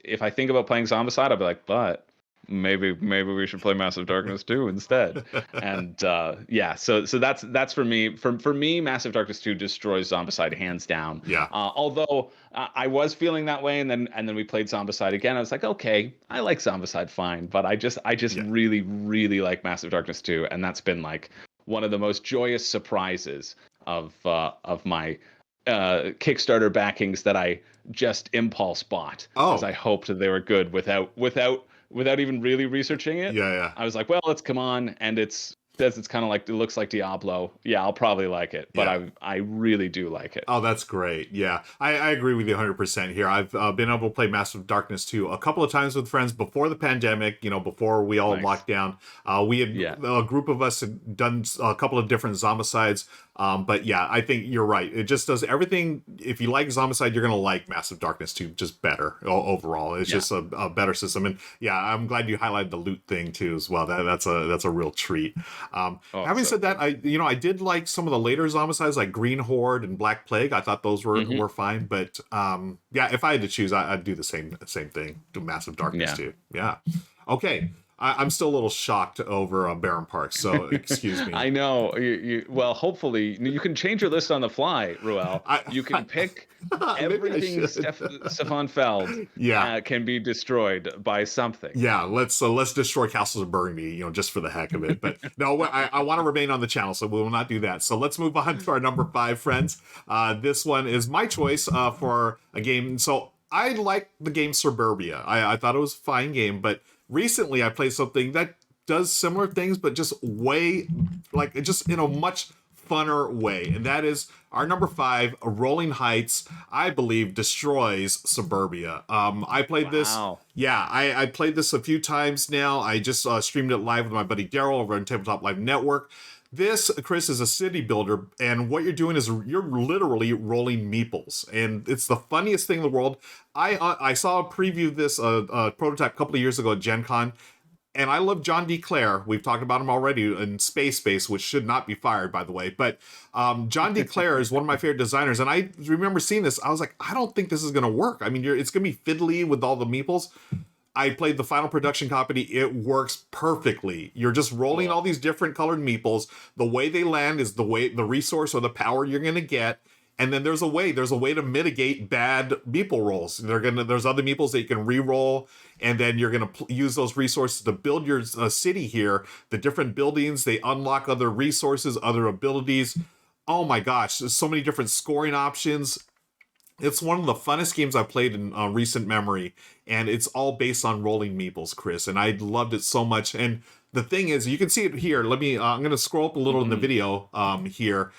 if I think about playing Zombicide, I'll be like, but maybe we should play Massive Darkness 2 instead. And so that's for me. For me, Massive Darkness 2 destroys Zombicide hands down. Yeah. Although I was feeling that way, and then we played Zombicide again. I was like, okay, I like Zombicide fine, but I just really like Massive Darkness 2, and that's been like one of the most joyous surprises of my Kickstarter backings that I just impulse bought, because I hoped that they were good without even really researching it. Yeah. I was like, well, it's come on, and it's kind of like, it looks like Diablo. Yeah, I'll probably like it, but I really do like it. Oh, that's great. Yeah, I agree with you 100% here. I've been able to play Massive Darkness 2 a couple of times with friends before the pandemic, before we all locked down. We had a group of us had done a couple of different Zombicides. But yeah, I think you're right. It just does everything. If you like Zombicide, you're going to like Massive Darkness 2 just better overall. It's just a better system. And yeah, I'm glad you highlighted the loot thing too as well. That's a real treat. Having said that, I did like some of the later Zombicides like Green Horde and Black Plague. I thought those were fine. But if I had to choose, I'd do the same thing. Do Massive Darkness 2. Yeah. Okay. I'm still a little shocked over Barenpark, so excuse me. I know. Well, hopefully you can change your list on the fly, Ruel. You can pick everything Stefan Feld can be destroyed by something. Yeah, let's destroy Castles of Burgundy, just for the heck of it. But no, I want to remain on the channel, so we will not do that. So let's move on to our number 5, friends. This one is my choice for a game. So I like the game Suburbia. I thought it was a fine game, but recently I played something that does similar things, but just just in a much funner way. And that is our number 5, Rolling Heights, I believe destroys Suburbia. I played this. Yeah, I played this a few times now. I just streamed it live with my buddy Daryl over on Tabletop Live Network. This, Chris, is a city builder, and what you're doing is you're literally rolling meeples, and it's the funniest thing in the world. I saw a preview of this prototype a couple of years ago at Gen Con, and I love John D. Clare. We've talked about him already in Space, which should not be fired, by the way. But John D. Clare is one of my favorite designers, and I remember seeing this. I was like, I don't think this is going to work. I mean, it's going to be fiddly with all the meeples. I played the final production copy. It works perfectly. You're just rolling all these different colored meeples. The way they land is the resource or the power you're going to get. And then there's a way to mitigate bad meeple rolls. There's other meeples that you can re-roll, and then you're going to use those resources to build your city here. The different buildings, they unlock other resources, other abilities. Oh my gosh, there's so many different scoring options. It's one of the funnest games I've played in recent memory, and it's all based on rolling meeples, Chris, and I loved it so much. And the thing is, you can see it here. Let me, I'm going to scroll up a little in the video here.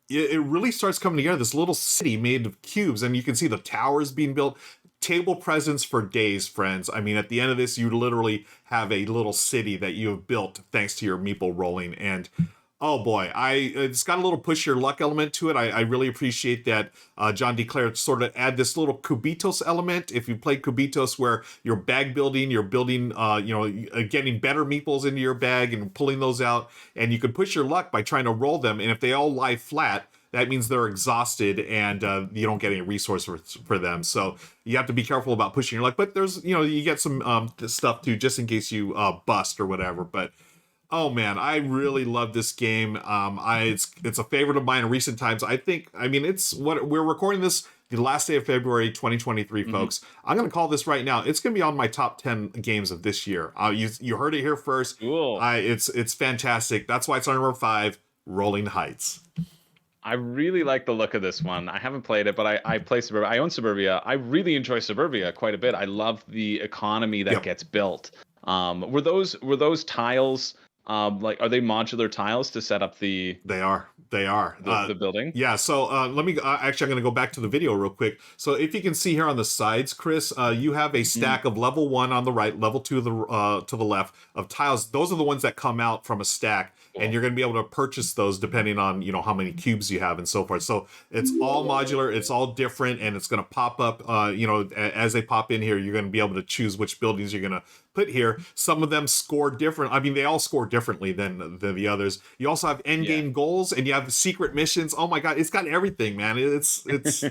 It really starts coming together, this little city made of cubes, and you can see the towers being built. Table presence for days, friends. I mean, at the end of this, you literally have a little city that you have built thanks to your meeple rolling. And oh boy, it's got a little push your luck element to it. I really appreciate that John declared sort of add this little Kubitos element. If you play Kubitos, where you're bag building, you're building, getting better meeples into your bag and pulling those out, and you can push your luck by trying to roll them. And if they all lie flat, that means they're exhausted and you don't get any resource for them. So you have to be careful about pushing your luck. But there's, you get some stuff too, just in case you bust or whatever. But oh man, I really love this game. It's a favorite of mine in recent times. It's what we're recording this the last day of February 2023, folks. I'm going to call this right now. It's going to be on my top 10 games of this year. You heard it here first. Cool. It's fantastic. That's why it's on number 5, Rolling Heights. I really like the look of this one. I haven't played it, but I play Suburbia. I own Suburbia. I really enjoy Suburbia quite a bit. I love the economy that gets built. Were those tiles are they modular tiles to set up the? They are. The building. Yeah. So let me actually, I'm going to go back to the video real quick. So if you can see here on the sides, Chris, you have a stack of level 1 on the right, level 2 to the left of tiles. Those are the ones that come out from a stack. Cool. And you're going to be able to purchase those depending on, how many cubes you have and so forth. So it's all modular, it's all different, and it's going to pop up, as they pop in here, you're going to be able to choose which buildings you're going to put here. Some of them score different. I mean, they all score differently than the others. You also have end game goals, and you have secret missions. Oh my God, it's got everything, man. It's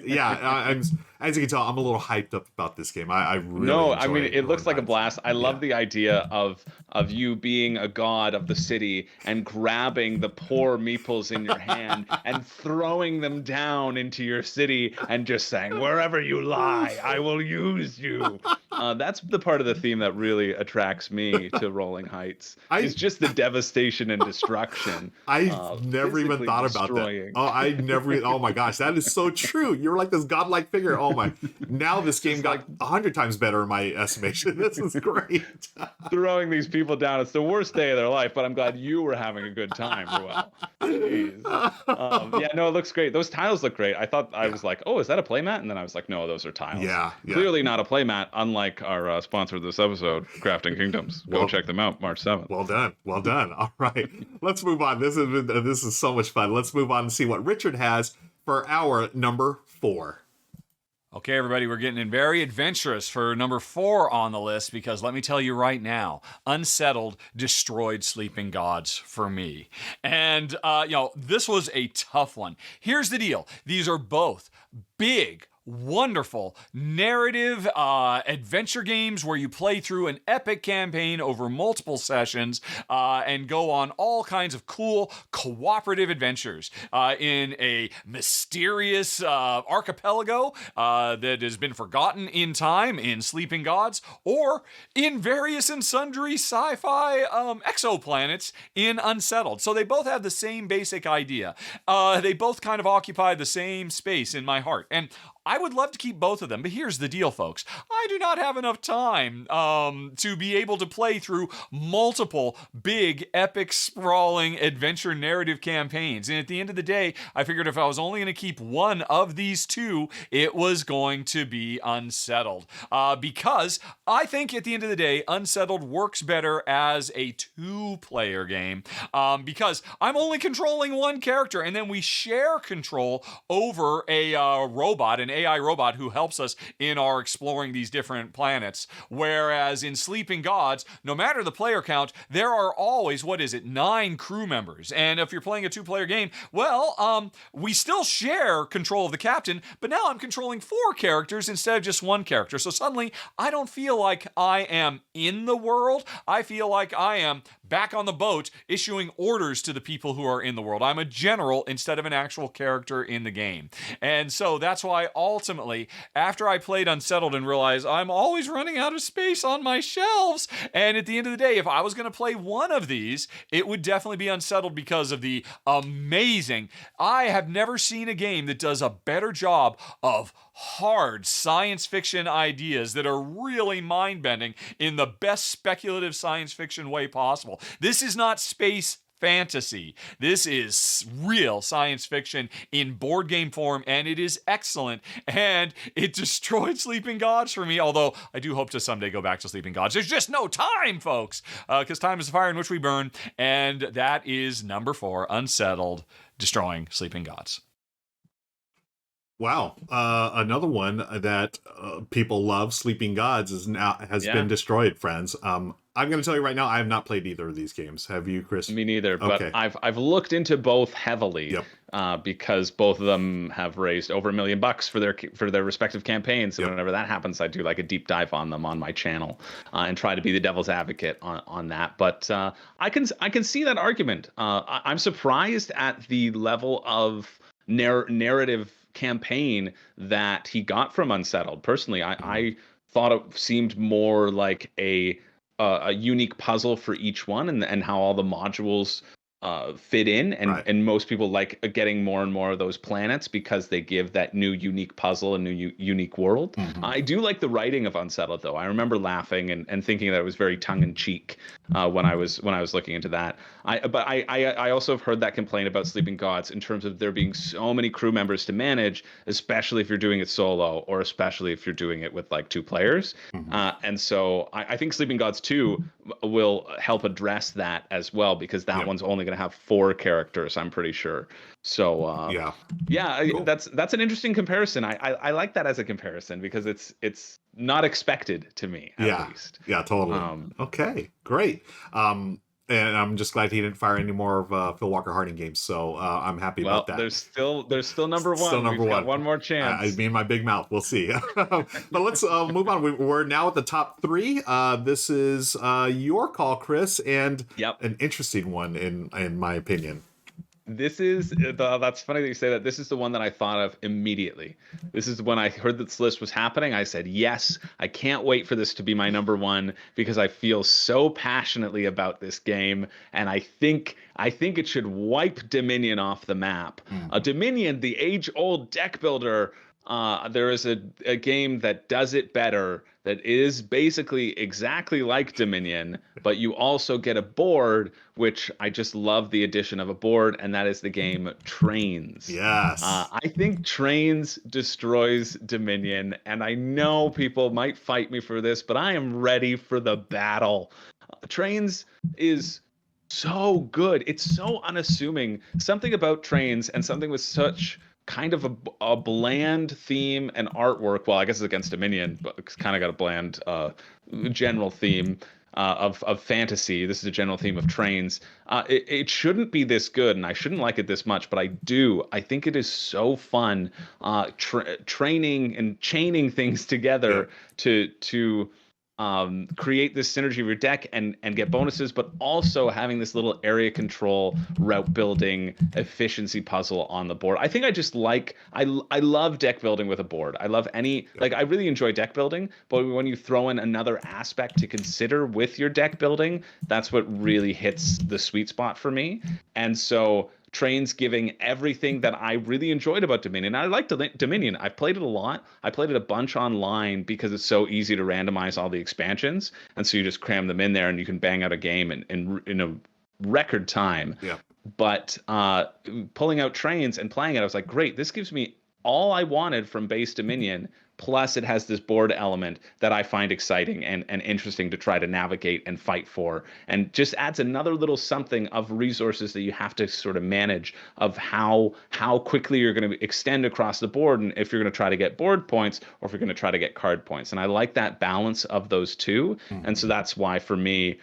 yeah. As you can tell, I'm a little hyped up about this game. I really enjoy it looks like a blast. I love the idea of you being a god of the city and grabbing the poor meeples in your hand and throwing them down into your city and just saying, wherever you lie, I will use you. That's the part of the theme that really attracts me to Rolling Heights. It's just the devastation and destruction. I never even thought about that. Oh my gosh, that is so true. You're like this godlike figure. Oh my! Now this game got 100 times better in my estimation. This is great. Throwing these people down. It's the worst day of their life, but I'm glad you were having a good time, Ruel. Jeez. It looks great. Those tiles look great. I was like, oh, is that a playmat? And then I was like, no, those are tiles. Yeah. Clearly not a playmat, unlike our sponsor of this episode, Crafting Kingdoms. Go check them out, March 7th. Well done. All right. Let's move on. This is so much fun. Let's move on and see what Richard has for our number 4. Okay, everybody, we're getting in very adventurous for number 4 on the list, because let me tell you right now, Unsettled destroyed Sleeping Gods for me. And, this was a tough one. Here's the deal. These are both big, wonderful narrative adventure games where you play through an epic campaign over multiple sessions and go on all kinds of cool cooperative adventures in a mysterious archipelago that has been forgotten in time in Sleeping Gods, or in various and sundry sci-fi exoplanets in Unsettled. So they both have the same basic idea. They both kind of occupy the same space in my heart. And I would love to keep both of them, but here's the deal, folks. I do not have enough time to be able to play through multiple big, epic, sprawling adventure narrative campaigns. And at the end of the day, I figured if I was only going to keep one of these two, it was going to be Unsettled. Because I think at the end of the day, Unsettled works better as a 2-player game. Because I'm only controlling one character, and then we share control over a robot, an AI robot who helps us in our exploring these different planets. Whereas in Sleeping Gods, no matter the player count, there are always, 9 crew members. And if you're playing a 2-player game, we still share control of the captain, but now I'm controlling 4 characters instead of just 1 character. So suddenly, I don't feel like I am in the world. I feel like I am back on the boat issuing orders to the people who are in the world. I'm a general instead of an actual character in the game. And so that's why ultimately, after I played Unsettled and realized I'm always running out of space on my shelves, and at the end of the day, if I was going to play one of these, it would definitely be Unsettled because of the amazing. I have never seen a game that does a better job of hard science fiction ideas that are really mind-bending in the best speculative science fiction way possible. This is not space fantasy. This is real science fiction in board game form, and it is excellent. And it destroyed Sleeping Gods for me, although I do hope to someday go back to Sleeping Gods. There's just no time, folks, because time is the fire in which we burn, and that is number 4, Unsettled, destroying Sleeping Gods. Wow, another one that people love, Sleeping Gods, has been destroyed, friends. I'm going to tell you right now, I have not played either of these games. Have you, Chris? Me neither. But Okay. I've looked into both heavily because both of them have raised over $1 million for their respective campaigns. So whenever that happens, I do like a deep dive on them on my channel and try to be the devil's advocate on that. But I can see that argument. I'm surprised at the level of narrative campaign that he got from Unsettled. Personally, I thought it seemed more like a unique puzzle for each one, and how all the modules fit in, and most people like getting more and more of those planets because they give that new unique puzzle a new unique world. I do like the writing of Unsettled, though. I remember laughing and thinking that it was very tongue-in-cheek when I was looking into that. But I also have heard that complaint about Sleeping Gods in terms of there being so many crew members to manage, especially if you're doing it solo, or especially if you're doing it with like 2 players. And so I think Sleeping Gods 2 will help address that as well, because that one's only going to have 4 characters, I'm pretty sure. So cool. That's an interesting comparison. I like that as a comparison because it's not expected to me, at least. Yeah, totally. Okay, great. And I'm just glad he didn't fire any more of Phil Walker Harding games. So I'm happy about that. There's still number 1. Still number We've one. got one more chance. I mean, my big mouth. We'll see. But let's move on. We're now at the top 3. This is your call, Chris, and an interesting one in my opinion. This is that's funny that you say that. This is the one that I thought of immediately. This is when I heard that this list was happening. I said, yes, I can't wait for this to be my number 1 because I feel so passionately about this game, and I think it should wipe Dominion off the map. Dominion, the age-old deck builder. There is a game that does it better, that is basically exactly like Dominion, but you also get a board, which I just love the addition of a board, and that is the game Trains. Yes. I think Trains destroys Dominion, and I know people might fight me for this, but I am ready for the battle. Trains is so good. It's so unassuming. Something about Trains, and something with such kind of a bland theme and artwork. Well, I guess it's against Dominion, but it's kind of got a bland general theme of fantasy. This is a general theme of Trains. It shouldn't be this good, and I shouldn't like it this much, but I do. I think it is so fun training and chaining things together to create this synergy of your deck and get bonuses, but also having this little area control, route building, efficiency puzzle on the board. I think I just I love deck building with a board. I love I really enjoy deck building, but when you throw in another aspect to consider with your deck building, that's what really hits the sweet spot for me. And so Trains giving everything that I really enjoyed about Dominion. I liked Dominion. I've played it a lot. I played it a bunch online because it's so easy to randomize all the expansions. And so you just cram them in there and you can bang out a game in a record time. Yeah. But pulling out Trains and playing it, I was like, great, this gives me all I wanted from base Dominion. Plus, it has this board element that I find exciting and interesting to try to navigate and fight for, and just adds another little something of resources that you have to sort of manage, of how quickly you're going to extend across the board, and if you're going to try to get board points or if you're going to try to get card points. And I like that balance of those two. And so that's why, for me,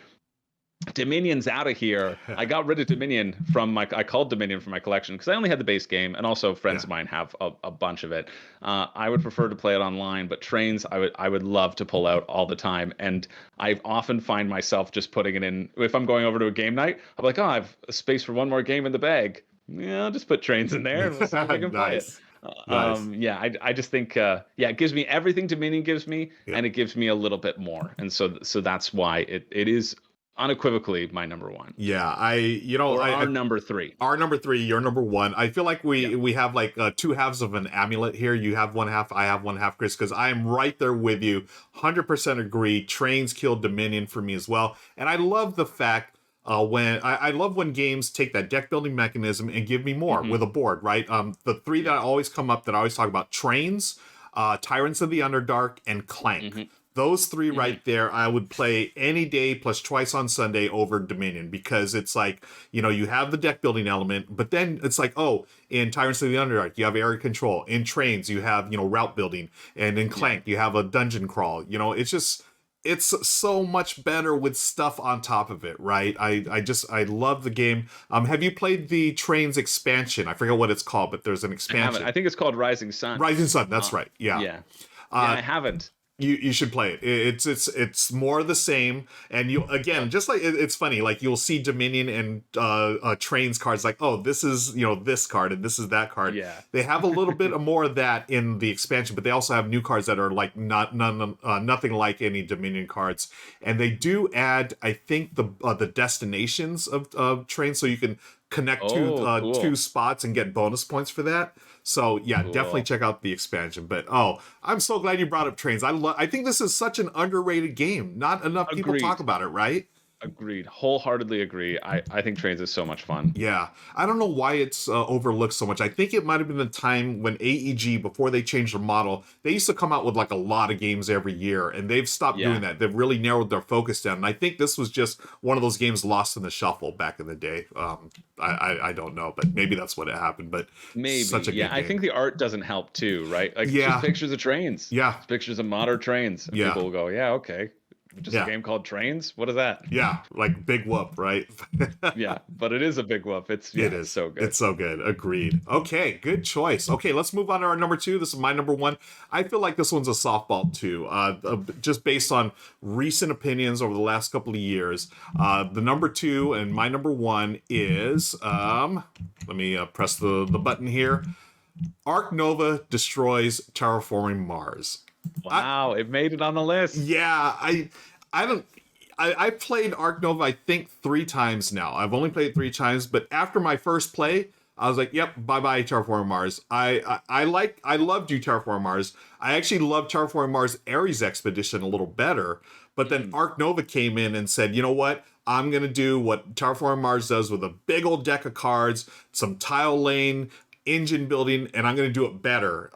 Dominion's out of here. I got rid of Dominion I culled Dominion from my collection because I only had the base game, and also friends of mine have a bunch of it. I would prefer to play it online, but Trains I would love to pull out all the time, and I often find myself just putting it in. If I'm going over to a game night, I'm like, oh, I have a space for one more game in the bag. Yeah, I'll just put Trains in there and we'll see if I can play it. Nice. Yeah, I just think it gives me everything Dominion gives me, Yeah. and it gives me a little bit more, and so that's why it is unequivocally my number one, Yeah, or our I number three. our number three, your number one. I feel like Yeah. we have like two halves of an amulet here. You have one half, I have one half, Chris, because I am right there with you. 100% agree. Trains kill Dominion for me as well. And I love the fact I love when games take that deck building mechanism and give me more with a board, right? The three that always come up that I always talk about: Trains, Tyrants of the Underdark, and Clank. Those three right there, I would play any day plus twice on Sunday over Dominion, because it's like, you have the deck building element, but then it's like, oh, in Tyrants of the Underdark, you have area control. In Trains, you have, route building. And in Clank, you have a dungeon crawl. It's so much better with stuff on top of it, right? I love the game. Have you played the Trains expansion? I forget what it's called, but there's an expansion. I think it's called Rising Sun. Rising Sun, that's right. Yeah. Yeah. I haven't. You should play it. It's more of the same, and you again, just like it's funny, like you'll see Dominion and Trains cards, like, oh, this is this card and this is that card. Yeah. They have a little bit more of that in the expansion, but they also have new cards that are like nothing like any Dominion cards, and they do add, I think, the destinations of Trains, so you can connect Cool. two spots and get bonus points for that. So yeah, definitely check out the expansion. But I'm so glad you brought up Trains. I think this is such an underrated game. Not enough people Agreed. talk about it, right? Agreed. Wholeheartedly agree. I think Trains is so much fun. Yeah. I don't know why it's overlooked so much. I think it might have been the time when AEG, before they changed their model, they used to come out with like a lot of games every year, and they've stopped doing that. They've really narrowed their focus down. And I think this was just one of those games lost in the shuffle back in the day. I don't know, but maybe that's what happened. But Maybe. such a good I game. think the art doesn't help too, right? Like, Yeah. just pictures of trains. Yeah. It's pictures of modern trains. And Yeah. people will go, yeah, okay. Just Yeah. a game called Trains? What is that? Yeah, like big whoop, right? Yeah, but it is a big whoop. It is so good. It's so good. Agreed. Okay, good choice. Okay, let's move on to our number two. This is my number one. I feel like this one's a softball too, just based on recent opinions over the last couple of years. The number two and my number one is, let me press the button here. Ark Nova destroys Terraforming Mars. Wow, it made it on the list. Yeah, I played Ark Nova, I think 3 times now. I've only played it 3 times, but after my first play, I was like, yep, bye-bye Terraforming Mars. I loved you, Terraforming Mars. I actually loved Terraforming Mars Ares Expedition a little better, but then Ark Nova came in and said, you know what? I'm going to do what Terraforming Mars does with a big old deck of cards, some tile laying, engine building, and I'm going to do it better.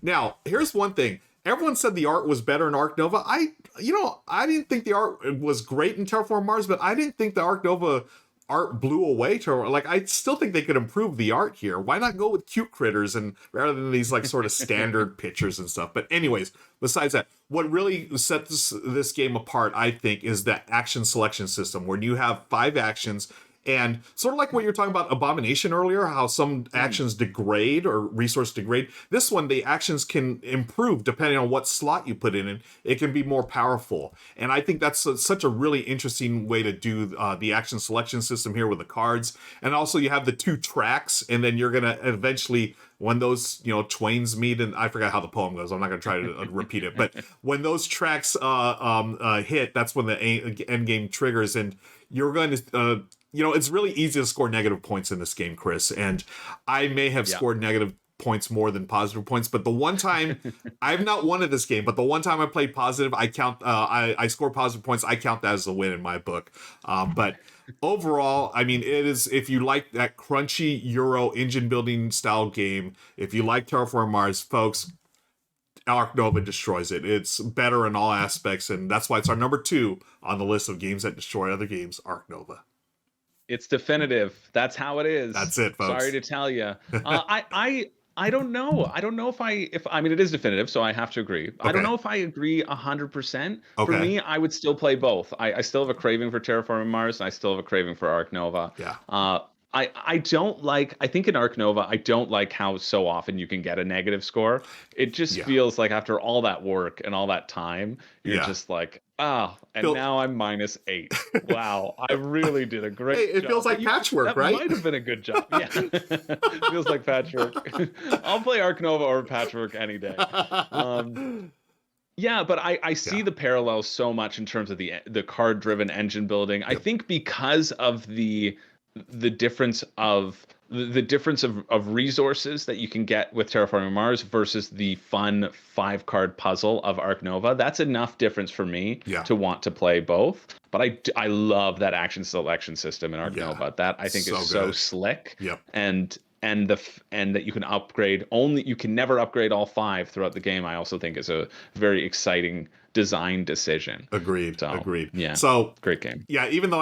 Now, here's one thing. Everyone said the art was better in Ark Nova. I didn't think the art was great in Terraforming Mars, but I didn't think the Ark Nova art blew away. I still think they could improve the art here. Why not go with cute critters and rather than these like sort of standard pictures and stuff? But anyways, besides that, what really sets this game apart, I think, is that action selection system where you have 5 actions. And sort of like what you were talking about Abomination earlier, how some actions degrade or resource degrade. This one, the actions can improve depending on what slot you put in. It can be more powerful. And I think that's such a really interesting way to do the action selection system here with the cards. And also you have the 2 tracks, and then you're going to eventually, when those, twains meet, and I forgot how the poem goes. I'm not going to try to repeat it. But when those tracks hit, that's when the end game triggers. And you're going to... it's really easy to score negative points in this game, Chris, and I may have scored negative points more than positive points, but the one time I've not won at this game, but the one time I played positive, I count, I score positive points. I count that as a win in my book. But overall, I mean, it is, if you like that crunchy Euro engine building style game, if you like Terraforming Mars, folks, Ark Nova destroys it. It's better in all aspects, and that's why it's our number 2 on the list of games that destroy other games, Ark Nova. It's definitive. That's how it is. That's it, folks. Sorry to tell you. I don't know. I don't know if I mean, it is definitive, so I have to agree. I don't know if I agree 100%. For me, I would still play both. I still have a craving for Terraforming Mars, and I still have a craving for Ark Nova. Yeah. I don't like, I think in Arc Nova, I don't like how so often you can get a negative score. It just feels like after all that work and all that time, you're just like, and now I'm -8. Wow, I really did a great job. It feels like Patchwork, right? That might have been a good job. Yeah. Feels like Patchwork. I'll play Arc Nova or Patchwork any day. Yeah, but I see the parallels so much in terms of the card-driven engine building. I think because of the difference of resources that you can get with Terraforming Mars versus the fun 5-card puzzle of Arc Nova, that's enough difference for me to want to play both. But I love that action selection system in Arc Nova. That I think is so slick. Yep. And that you can upgrade you can never upgrade all 5 throughout the game. I also think is a very exciting design decision. Agreed. Yeah. So great game. Yeah, even though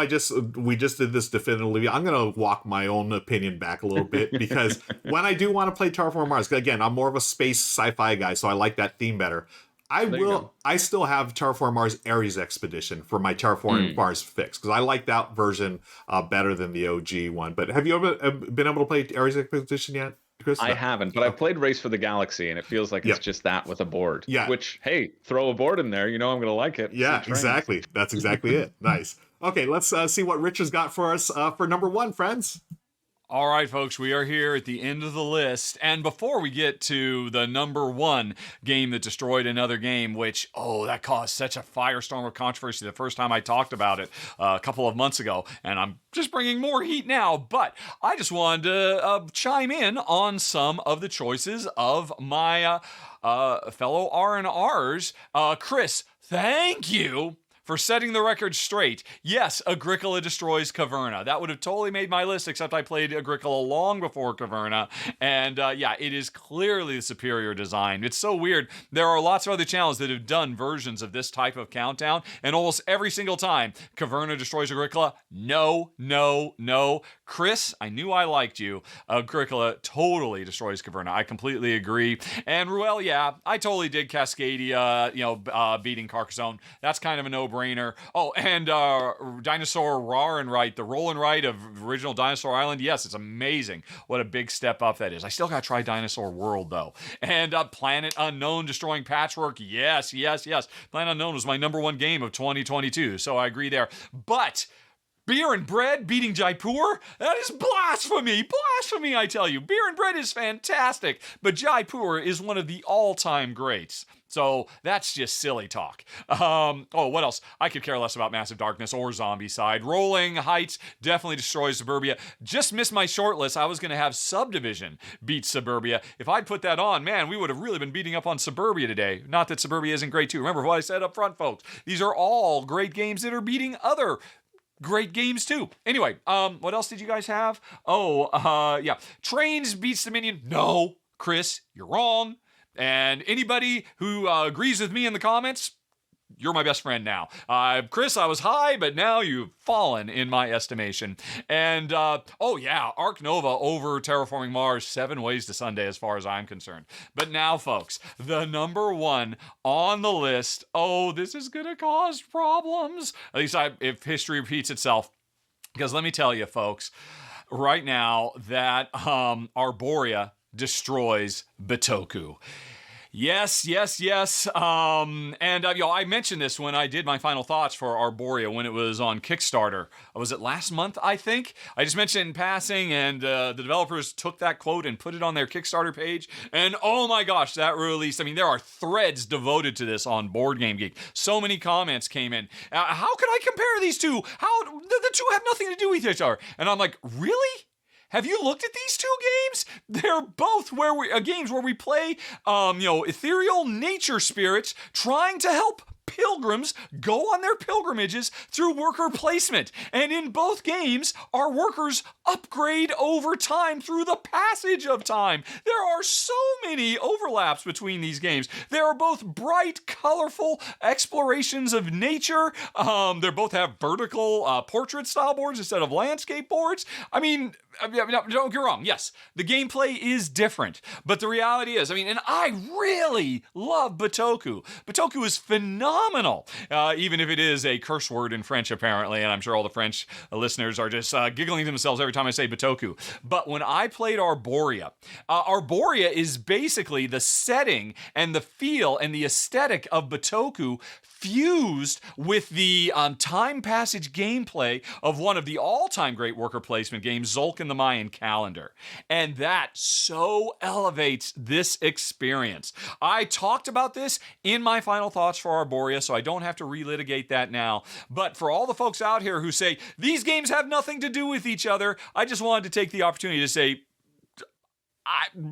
we just did this definitively, I'm gonna walk my own opinion back a little bit because when I do want to play Terraforming Mars, again, I'm more of a space sci-fi guy, so I like that theme better. I still have Terraforming Mars Ares Expedition for my Terraforming Mars fix because I like that version better than the OG one. But have you ever been able to play Ares Expedition yet, Chris? I haven't, but I've played Race for the Galaxy, and it feels like it's just that with a board. Yeah. Which, hey, throw a board in there, I'm going to like it. Yeah, exactly. That's exactly it. Nice. Okay, let's see what Rich has got for us for number 1, friends. All right, folks, we are here at the end of the list. And before we get to the number 1 game that destroyed another game, which, that caused such a firestorm of controversy the first time I talked about it a couple of months ago. And I'm just bringing more heat now. But I just wanted to chime in on some of the choices of my fellow R&Rs. Chris, thank you for setting the record straight. Yes, Agricola destroys Caverna. That would have totally made my list, except I played Agricola long before Caverna. And it is clearly the superior design. It's so weird. There are lots of other channels that have done versions of this type of countdown, and almost every single time, Caverna destroys Agricola. No. Chris, I knew I liked you. Agricola totally destroys Caverna. I completely agree. And Ruel, I totally did Cascadia, beating Carcassonne. That's kind of a no-brainer. Oh, and Dinosaur the roll and write of original Dinosaur Island. Yes, it's amazing. What a big step up that is. I still got to try Dinosaur World, though. And Planet Unknown destroying Patchwork. Yes. Planet Unknown was my number 1 game of 2022, so I agree there. But Beer and Bread beating Jaipur? That is blasphemy! Blasphemy, I tell you. Beer and Bread is fantastic, but Jaipur is one of the all-time greats. So that's just silly talk. What else? I could care less about Massive Darkness or Zombicide. Rolling Heights definitely destroys Suburbia. Just missed my short list. I was going to have Subdivision beat Suburbia. If I'd put that on, man, we would have really been beating up on Suburbia today. Not that Suburbia isn't great too. Remember what I said up front, folks. These are all great games that are beating other great games too. Anyway, what else did you guys have? Trains beats Dominion. No, Chris, you're wrong. And anybody who agrees with me in the comments, you're my best friend now. Chris, I was high, but now you've fallen in my estimation. And, Arc Nova over Terraforming Mars, 7 ways to Sunday as far as I'm concerned. But now, folks, the number 1 on the list. Oh, this is going to cause problems. At least if history repeats itself. Because let me tell you, folks, right now that Arborea destroys Bitoku. Yes. I mentioned this when I did my final thoughts for Arborea when it was on Kickstarter. Was it last month, I think? I just mentioned it in passing, and the developers took that quote and put it on their Kickstarter page. And oh my gosh, that release. I mean, there are threads devoted to this on Board Game Geek. So many comments came in. How could I compare these two? How the two have nothing to do with each other? And I'm like, really? Have you looked at these 2 games? They're both games where we play, ethereal nature spirits trying to help pilgrims go on their pilgrimages through worker placement. And in both games, our workers upgrade over time through the passage of time. There are so many overlaps between these games. They are both bright, colorful explorations of nature. They both have vertical portrait style boards instead of landscape boards. I mean, don't get wrong. Yes, the gameplay is different, but the reality is, and I really love Bitoku. Bitoku is phenomenal phenomenal, even if it is a curse word in French, apparently, and I'm sure all the French listeners are just giggling to themselves every time I say Bitoku. But when I played Arboria, Arboria is basically the setting and the feel and the aesthetic of Bitoku fused with the time passage gameplay of one of the all-time great worker placement games, Zulk the Mayan Calendar. And that so elevates this experience. I talked about this in my final thoughts for Arboria, so I don't have to relitigate that now. But for all the folks out here who say, these games have nothing to do with each other, I just wanted to take the opportunity to say,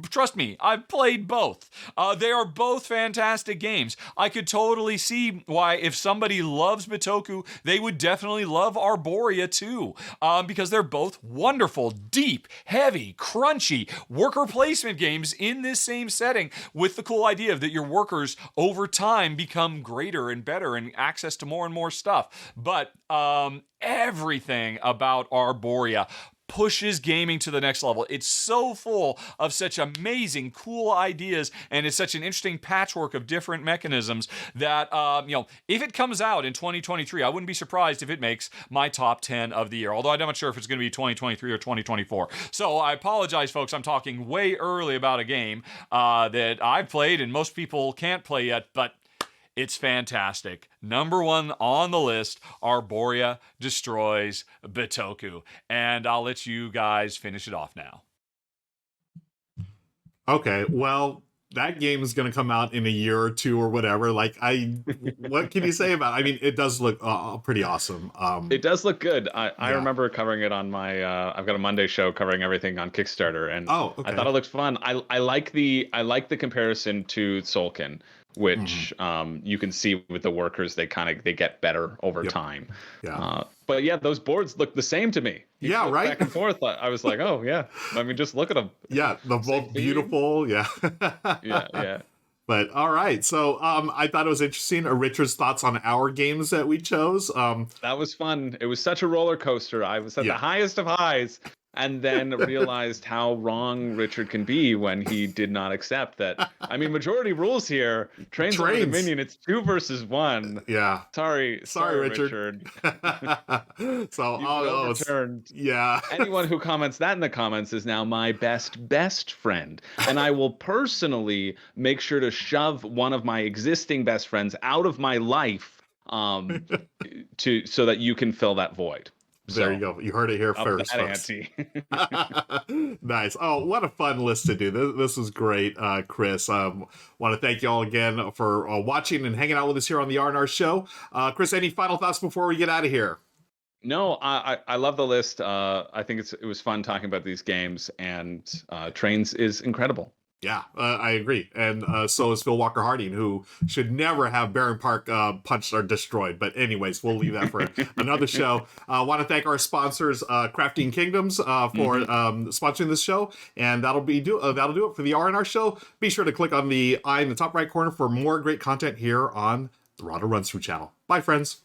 trust me, I've played both. They are both fantastic games. I could totally see why if somebody loves Bitoku, they would definitely love Arboria too. Because they're both wonderful, deep, heavy, crunchy worker placement games in this same setting with the cool idea that your workers over time become greater and better and access to more and more stuff. But everything about Arboria pushes gaming to the next level. It's so full of such amazing, cool ideas, and it's such an interesting patchwork of different mechanisms that, if it comes out in 2023, I wouldn't be surprised if it makes my top 10 of the year, although I'm not sure if it's going to be 2023 or 2024. So I apologize, folks. I'm talking way early about a game that I've played and most people can't play yet, but it's fantastic. Number one on the list, Arboria destroys Bitoku. And I'll let you guys finish it off now. Okay, well, that game is going to come out in a year or two or whatever. What can you say about it? I mean, it does look pretty awesome. It does look good. I remember covering it on my, I've got a Monday show covering everything on Kickstarter, and I thought it looked fun. I like the comparison to Solkin, which you can see with the workers, they get better over time. Yeah. But yeah, those boards look the same to me. Right. Back and forth. I was like, oh yeah. I mean, just look at them. Yeah, they're both beautiful. Yeah. Yeah. But all right, so I thought it was interesting. Richard's thoughts on our games that we chose. That was fun. It was such a roller coaster. I was at the highest of highs, and then realized how wrong Richard can be when he did not accept that. I mean, majority rules here. Trains on Dominion. It's 2 versus 1. Yeah. Sorry, Richard. So overturned. Yeah. Anyone who comments that in the comments is now my best friend, and I will personally make sure to shove one of my existing best friends out of my life, so that you can fill that void. There you go. You heard it here first, folks. Nice. Oh, what a fun list to do. This was great, Chris. Want to thank you all again for watching and hanging out with us here on the R&R Show. Chris, any final thoughts before we get out of here? No, I love the list. I think it was fun talking about these games, and Trains is incredible. Yeah, I agree. And so is Phil Walker Harding, who should never have Barenpark punched or destroyed. But anyways, we'll leave that for another show. I want to thank our sponsors, Crafting Kingdoms, for sponsoring this show. And that'll do it for the R&R Show. Be sure to click on the eye in the top right corner for more great content here on the Rahdo Runs Through channel. Bye, friends.